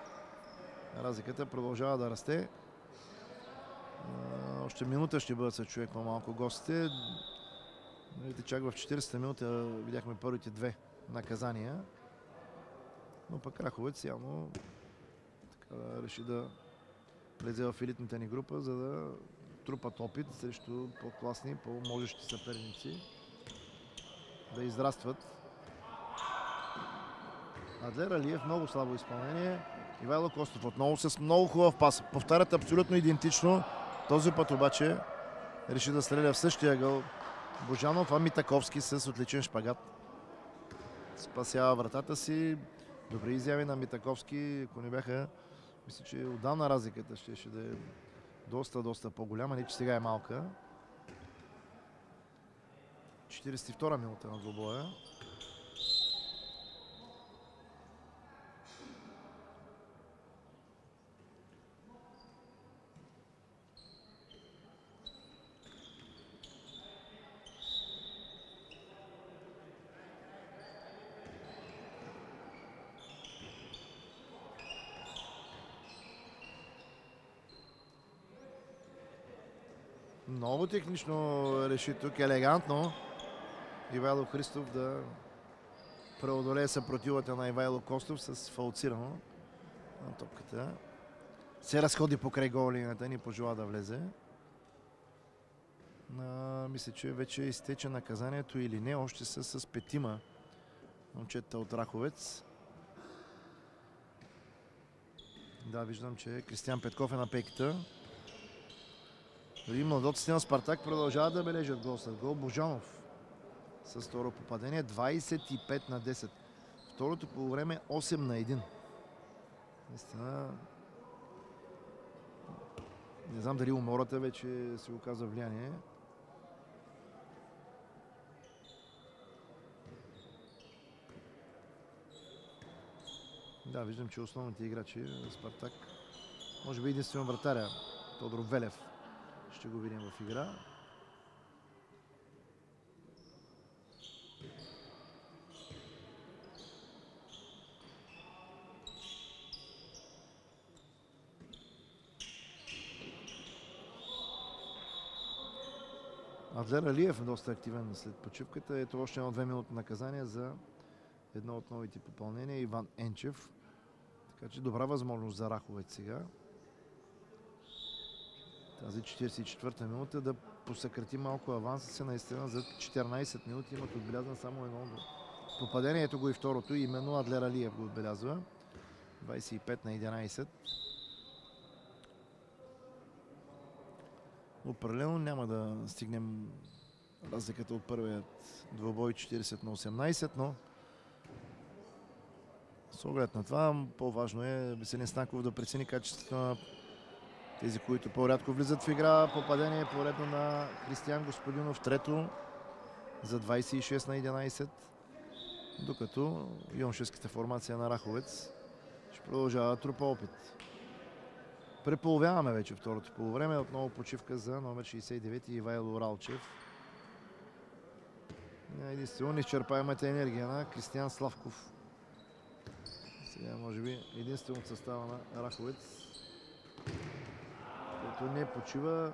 Разликата продължава да расте. Още минута ще бъдат с човек по-малко гостите. Чак в 40-та минута видяхме първите две наказания. Но пък Раховец явно така реши да влезе в елитната ни група, за да трупат опит срещу по-класни, по-можещи съперници. Да израстват. Адлер Алиев, много слабо изпълнение. Ивайло Костов отново с много хубав пас. Повтарят абсолютно идентично. Този път обаче реши да стреля в същия гъл Божанов, а Митаковски с отличен шпагат спасява вратата си. Добри изяви на Митаковски. Ако не бяха, мисля, че отдавна разликата ще да е доста по-голяма. Не, че сега е малка. 42-а минута на двубоя. Много технично реши тук, елегантно Ивайло Христов да преодолее съпротивата на Ивайло Костов с фалцирано на топката. Се разходи покрай гол линията, ни пожела да влезе. Мисля, че вече изтече наказанието или не. Още са с петима момчета от Раховец. Да, виждам, че Кристиян Петков е на пейката. Дори младоците на Спартак продължават да бележат гол след гол. Божанов с второ попадение. 25-10. Второто по време 8-1. Наистина не знам дали умората вече се оказа влияние. Да, виждам, че основните играчи на Спартак, може би единствено вратаря Тодор Велев, ще го видим в игра. Адлер Алиев е доста активен след почивката. Ето още едно 2 минути наказание за едно от новите попълнения. Иван Енчев. Така че добра възможност за Раховец сега. Тази 44-та минута да посъкрати малко аванса се. Наистина за 14 минути имат отбелязано само едно попадение. Ето го и второто. Именно Адлер Алиев го отбелязва. 25-11. Определено няма да стигнем разликата от първият двубой 40-18, но С оглед на това, по-важно е Веселин Станков да прецени качеството на тези, които по-рядко влизат в игра. Попадение поредно на Кристиян Господинов, трето за 26 на 11. Докато юношеската формация на Раховец ще продължава да трупа опит. Преполовяваме вече второто полувреме. Отново почивка за номер 69 Ивайло Ралчев. Единствено неизчерпаемата енергия на Кристиян Славков. Сега може би единствено от състава на Раховец, който не почива.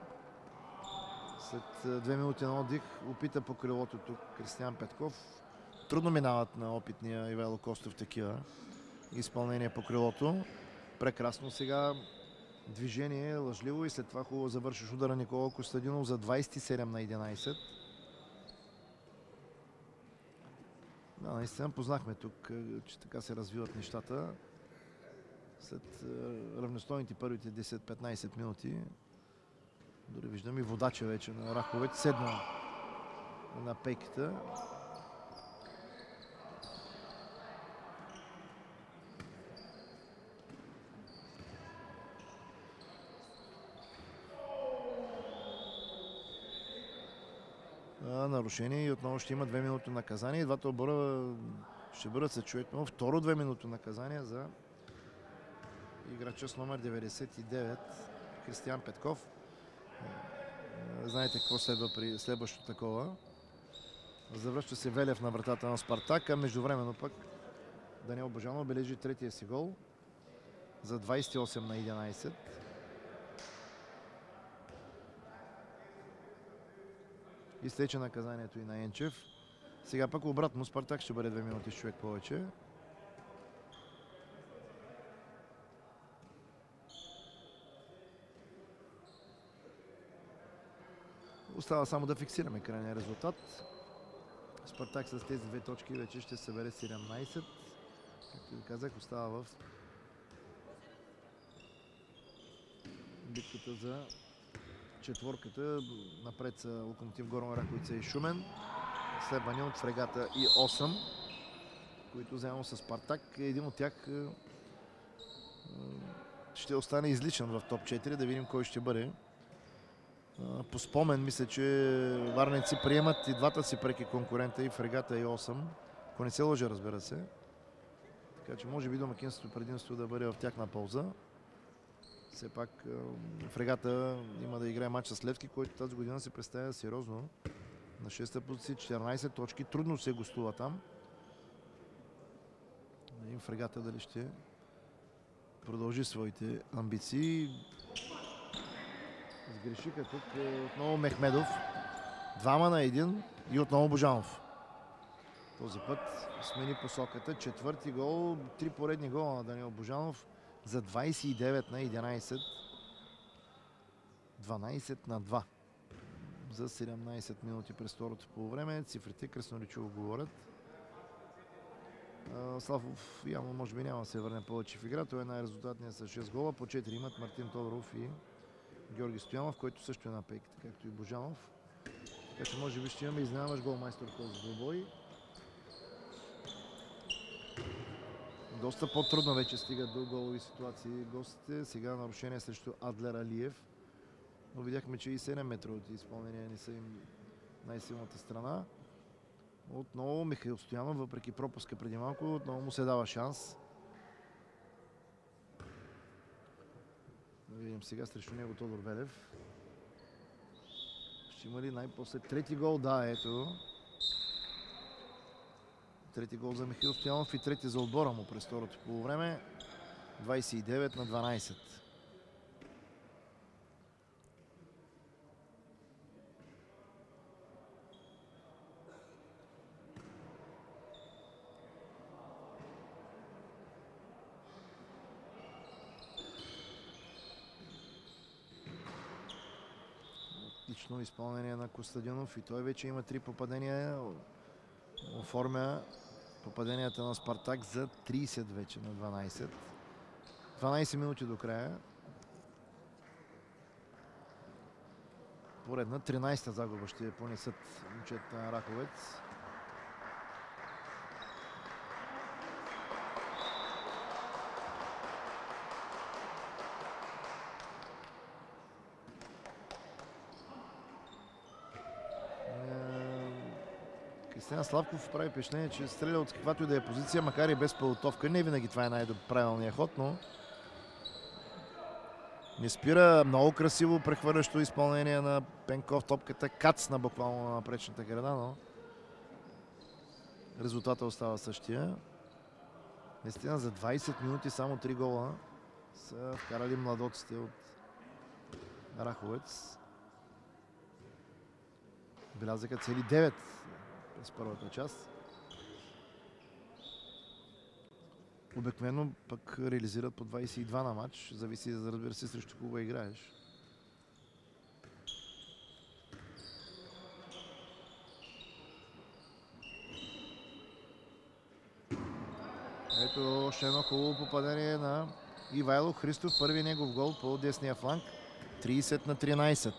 След 2 минути на отдих опита по крилото тук Кристиян Петков. Трудно минават на опитния Ивайло Костов такива изпълнение по крилото. Прекрасно сега движение, лъжливо и след това хубаво завършиш удара Никола Костадинов за 27 на 11. Да, наистина познахме тук, че така се развиват нещата. След равностойните първите 10-15 минути. Дори виждам и водача вече на Раховец седна на пейката. Нарушение и отново ще има 2 минути наказание. Двата отбора ще бъдат се човек. Второ 2 минути наказание за играча с номер 99 Кристиян Петков. Знаете какво следва при следващото такова. Завръща се Велев на вратата на Спартак, а междувременно пък Даниел Божанов бележи третия си гол за 28 на 11. Изтече наказанието и на Енчев. Сега пък обратно Спартак ще бъде 2 минути с човек повече. Остава само да фиксираме крайния резултат. Спартак с тези 2 точки вече ще събере 17. Както ви казах, остава в битката за четворката. Напред са Локомотив Горна Оряховица и Шумен. Следвани от Фрегата и 8, които заедно с Спартак, един от тях ще остане изличен в топ 4. Да видим кой ще бъде. По спомен мисля, че варненци приемат и двата си преки конкурента, и Фрегата и 8. Ако не се лъжа, разбира се. Така че може би домакинството предимство да бъде в тяхна полза. Все пак Фрегата има да играе матч с Левски, който тази година се представя сериозно. На 6-та позиция, 14 точки. Трудно се гостува там. И Фрегата дали ще продължи своите амбиции. Сгрешиха тук отново Мехмедов. 2 на 1 и отново Божанов. Този път смени посоката. Четвърти гол, 3 поредни гола на Даниел Божанов за 29 на 11. 12 на 2 за 17 минути през второто полувреме. Цифрите красноречиво говорят. Славов явно може би няма да се върне повече в игра. Той е най-резултатният с 6 гола. По 4 имат Мартин Тодоров и Георги Стоянов, който също е на пейката, както и Божанов. Така че може би ще имаме изненадващ голмайстор в този двубой. Доста по-трудно вече стигат до голови ситуации гостите. Сега нарушение срещу Адлер Алиев. Но видяхме, че и 7 метровите изпълнения не са им най-силната страна. Отново Михаил Стоянов, въпреки пропуска преди малко, отново му се дава шанс. Да видим сега срещу него Тодор Велев. Ще има ли най-после трети гол? Да, ето. Трети гол за Михаил Стоянов и трети за отбора му през второто полувреме. 29 на 12. Отлично изпълнение на Костадинов и той вече има 3 попадения. Оформя попаденията на Спартак за 30 вече на 12. 12 минути до края. Поредна 13-та загуба ще понесат момчета на Раховец. Кристиан Славков прави впечатление, че стреля от каквато и да е позиция, макар и без подготовка. Не винаги това е най-правилният ход, но не спира. Много красиво прехвърлящо изпълнение на Пенков. Топката кацна буквално на напречната града, но резултатът остава същия. Наистина за 20 минути само 3 гола са вкарали младоците от Раховец. Белязаха цели 9 през първата част. Обикновено пък реализират по 22 на матч. Зависи, разбира се, срещу кого играеш. Ето още едно хубаво попадение на Ивайло Христов. Първи негов гол по десния фланг. 30-13.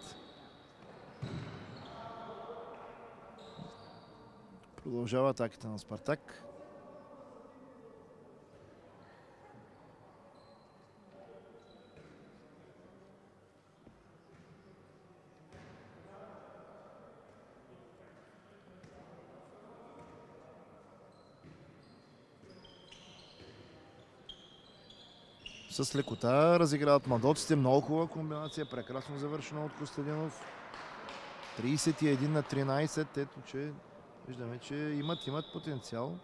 Продължава атаките на Спартак. С лекота разиграват младоците. Много хубава комбинация. Прекрасно завършена от Костадинов. 31-13. Ето, че виждаме, че имат потенциал.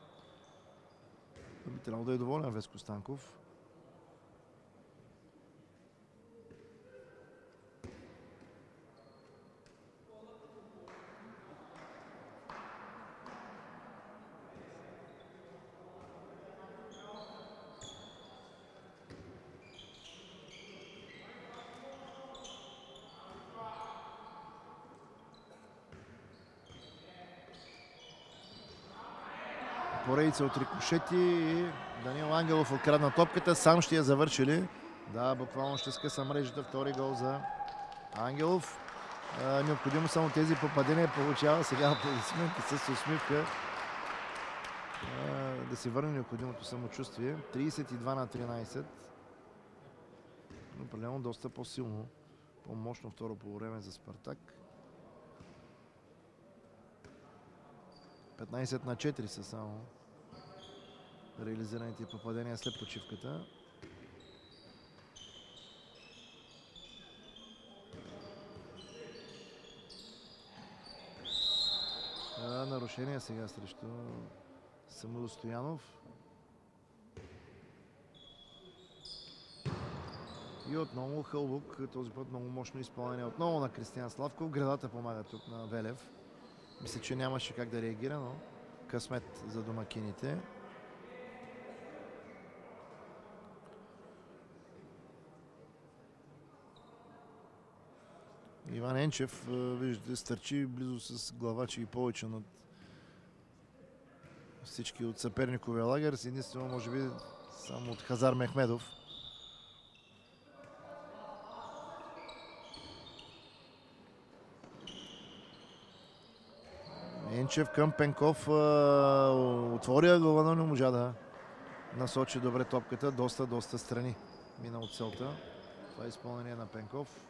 Би трябвало да е доволен Веско Станков. Поредица от рикошети и Даниел Ангелов открадна топката. Сам ще я завърши ли? Да, буквално ще скъса мрежата. Втори гол за Ангелов. Необходимо само тези попадения получава сега аплодисменти с усмивка. Да се върне необходимото самочувствие. 32-13. Определено доста по-силно. По-мощно второ по време за Спартак. 15-4 са само реализираните попадения след почивката. Нарушение сега срещу Самуил Стоянов. И отново Хълбук, този път много мощно изпълнение отново на Кристиан Славков. Градата помага тук на Велев. Мисля, че нямаше как да реагира, но късмет за домакините. Иван Енчев, виждате, стърчи близо с главачи и повече над всички от съперниковия лагер. С единствено, може би, само от Хазар Мехмедов. Енчев към Пенков. Отвори ъгъла, но не можа да насочи добре топката. Доста страни мина от целта. Това е изпълнение на Пенков.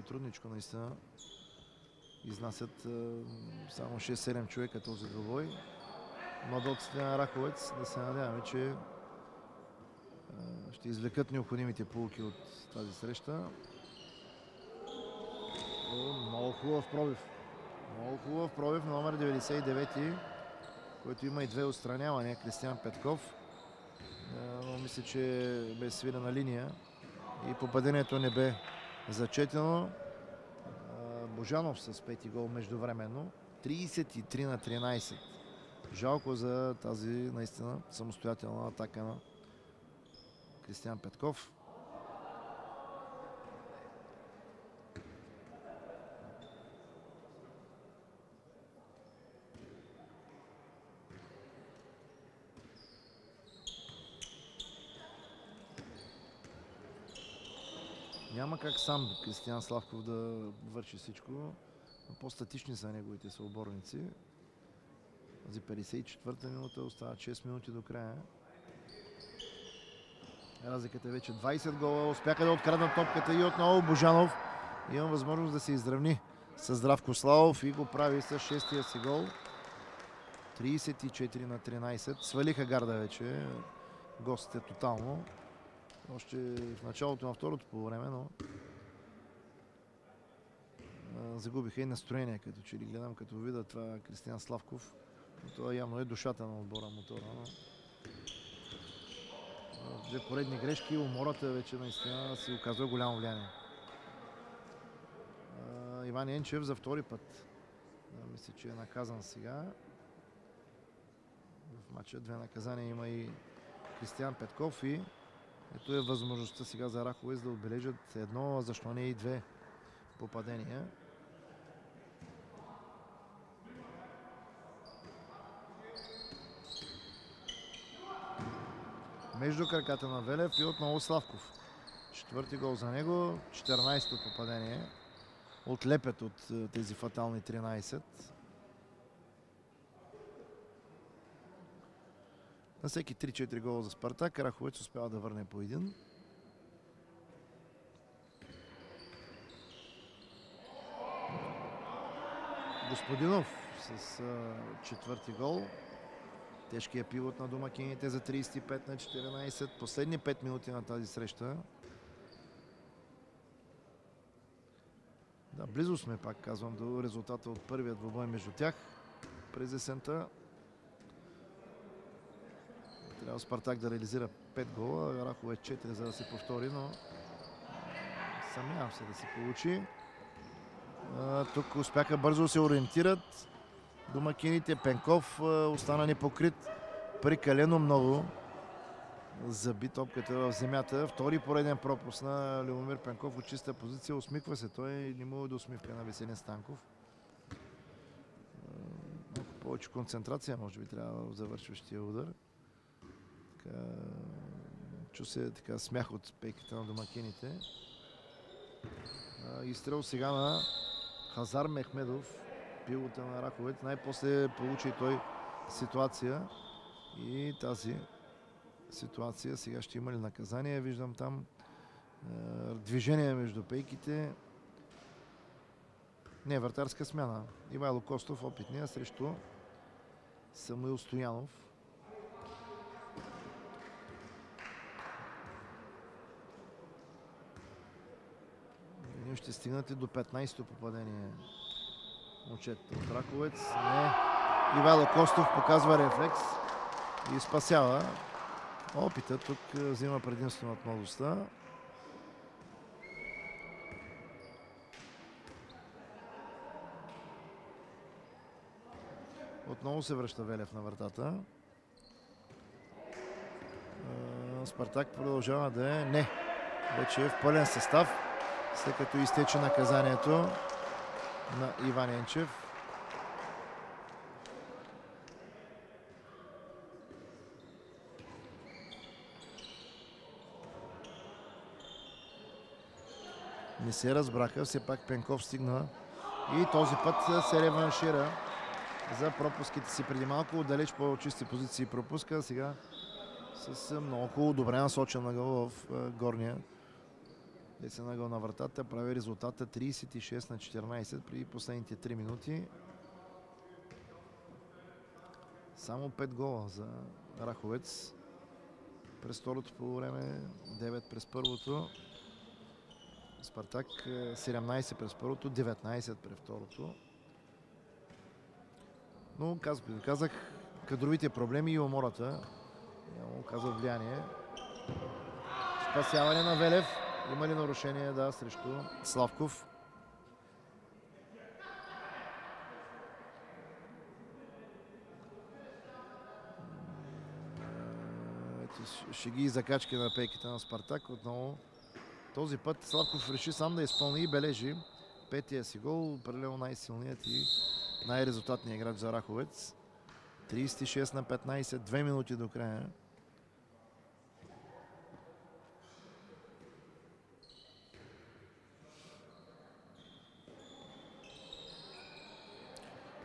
Трудничко наистина. Изнасят само 6-7 човека този двубой. Младоците на Раховец, да се надяваме, че ще извлекат необходимите поуки от тази среща. Много хубав пробив. Много хубав пробив, номер 99, който има и две отстранявания. Кристиан Петков. Но мисля, че бе свирена линия и попадението не бе зачетено. Божанов с пети гол междувременно. 33-13. Жалко за тази наистина самостоятелна атака на Кристиан Петков. Няма как сам Кристиан Славков да върши всичко. по-статични са неговите съотборници. За 54-та минута остават 6 минути до края. Разликата е вече 20 гола. Успяха да откраднат топката и отново Божанов има възможност да се изравни с Здравко Славов и го прави с 6-тия си гол. 34-13. Свалиха гарда вече гостите тотално. Още в началото на второто по време, но загубиха и настроение, като че ли гледам, като видя това Кристиян Славков. Това явно е душата на отбора Мотора. Но две поредни грешки, умората вече наистина си оказва голямо влияние. Иван Енчев за втори път. Мисля, че е наказан сега. В матча две наказания има и Кристиян Петков и ето е възможността сега за Раховец да отбележат едно, защо не и две попадения. Между краката на Велев и отново Славков. Четвърти гол за него, 14-то попадение. Отлепят от тези фатални 13. На всеки 3-4 гола за Спартак, Раховец успява да върне по един. Господинов с четвърти гол. Тежкият пивот на домакините за 35-14. Последни 5 минути на тази среща. Да, близо сме, пак казвам, до резултата от първият двубой между тях през есента. Трябва Спартак да реализира 5 гола, Раховец 4, за да се повтори, но съмнявам се да се получи. Тук успяха бързо да се ориентират домакините. Пенков остана непокрит прекалено много. Заби топката в земята. Втори пореден пропуск на Любомир Пенков от чиста позиция. Усмиква се той, не му да усмивка на Веселин Станков. Малко повече концентрация може би трябва в завършващия удар. Чу се така смях от пейката на домакините. Изстрел сега на Хазар Мехмедов, пилота на Раховец. Най-после получи той ситуация и тази ситуация сега ще има ли наказание. Виждам там движение между пейките. Не, вратарска смяна. Ивайло Костов, опитния срещу Самуил Стоянов. Ще стигнете до 15-то попадение. Момчетата от Раховец. Не. Ивайло Костов показва рефлекс и спасява. Опита тук взима предимство над младостта. Отново се връща Велев на вратата. Спартак продължава да е... Не. Вече е в пълен състав, след като изтече наказанието на Иван Енчев. Не се разбраха, все пак Пенков стигна и този път се реваншира за пропуските си преди малко. Отдалеч по чисти позиции пропуска, сега с много добре насочен ъгъл в горния десен ъгъл на вратата, прави резултата 36-14 при последните 3 минути. Само 5 гола за Раховец през второто по време, 9 през първото. Спартак 17 през първото, 19 през второто. Но казах, кадровите проблеми и умората оказват влияние. Спасяване на Велев. Има ли нарушение? Да, срещу Славков. Шеги и закачки на пейките на Спартак. Отново този път Славков реши сам да изпълни и бележи петия си гол. Определено най-силният и най-резултатният играч за Раховец. 36-15, 2 минути до края.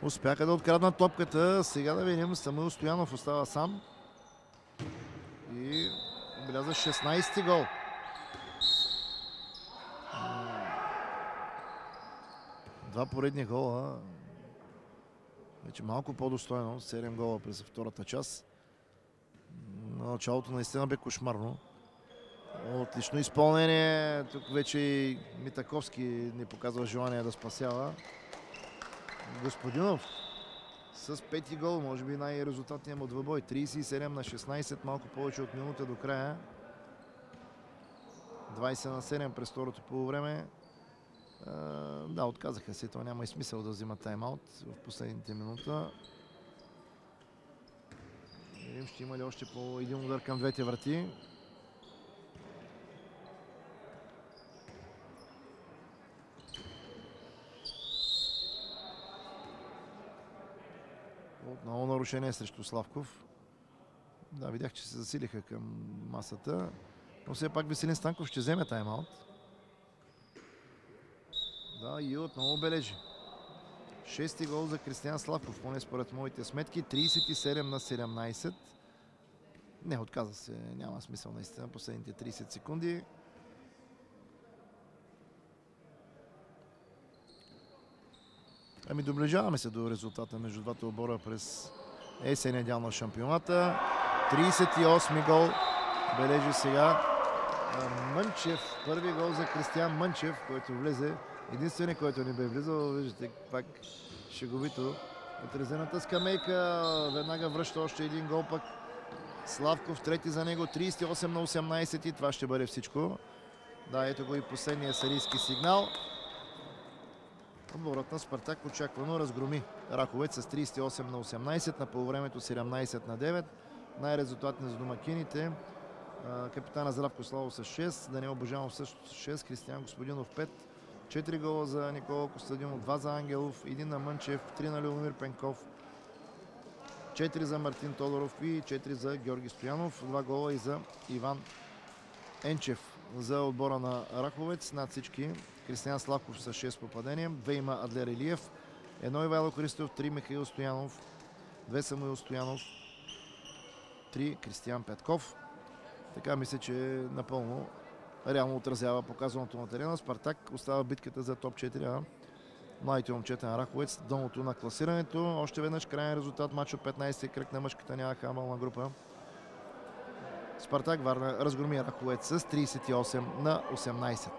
Успяха да откраднат топката. Сега да видим, Самуил Стоянов остава сам. И отбеляза 16-ти гол. Два поредни гола. Вече малко по-достойно. 7 гола през втората част. На началото наистина бе кошмарно. Отлично изпълнение. Тук вече и Митаковски не показва желание да спасява. Господинов с 5-ти гол, може би най-резултатният му двубой. 37-16, малко повече от минута до края. 20-7 през второто полувреме. Да, отказаха се. Това няма и смисъл да взима тайм-аут в последните минута. Видим, ще има ли още по един удар към двете врати. Отново нарушение срещу Славков. Да, видях, че се засилиха към масата. Но все пак Веселин Станков ще вземе тайм-аут. Да, и отново бележи. 6-ти гол за Кристиян Славков, поне според моите сметки. 37-17. Не, отказа се. Няма смисъл наистина. Последните 30 секунди. Ами доближаваме се до резултата между двата отбора през есенния дял на шампионата. 38 гол бележи сега Мънчев. Първи гол за Кристиян Мънчев, който влезе. Единственият, който не бе влизал. Виждате пак шеговито от резената скамейка. Веднага връща още един гол пък Славков. Трети за него. 38-18 и това ще бъде всичко. Да, ето го и последния сарийски сигнал. Отборът на Спартак очаквано разгроми Раховец с 38-18, на полувремето 17-9. Най-резултатни за домакините. Капитана Здравко Славов с 6, Даниел Божанов също с 6, Кристиян Господинов 5, 4 гола за Никола Костадинов, 2 за Ангелов, 1 на Мънчев, 3 на Любомир Пенков, 4 за Мартин Тодоров и 4 за Георги Стоянов, 2 гола и за Иван Енчев. За отбора на Раховец над всички Кристиян Славков с 6 попадения, 2 има Адлер Илиев, 1 Ивайло Христов, 3 Михаил Стоянов, 2 Самуил Стоянов, 3 Кристиян Петков. Така мисля, че напълно реално отразява показването на терена. Спартак остава битката за топ 4, а младите момчета на Раховец дъното на класирането. Още веднъж крайен резултат, матч от 15-ти кръг на мъжката няма хамбална група. Спартак Варна разгроми Раховец с 38-18.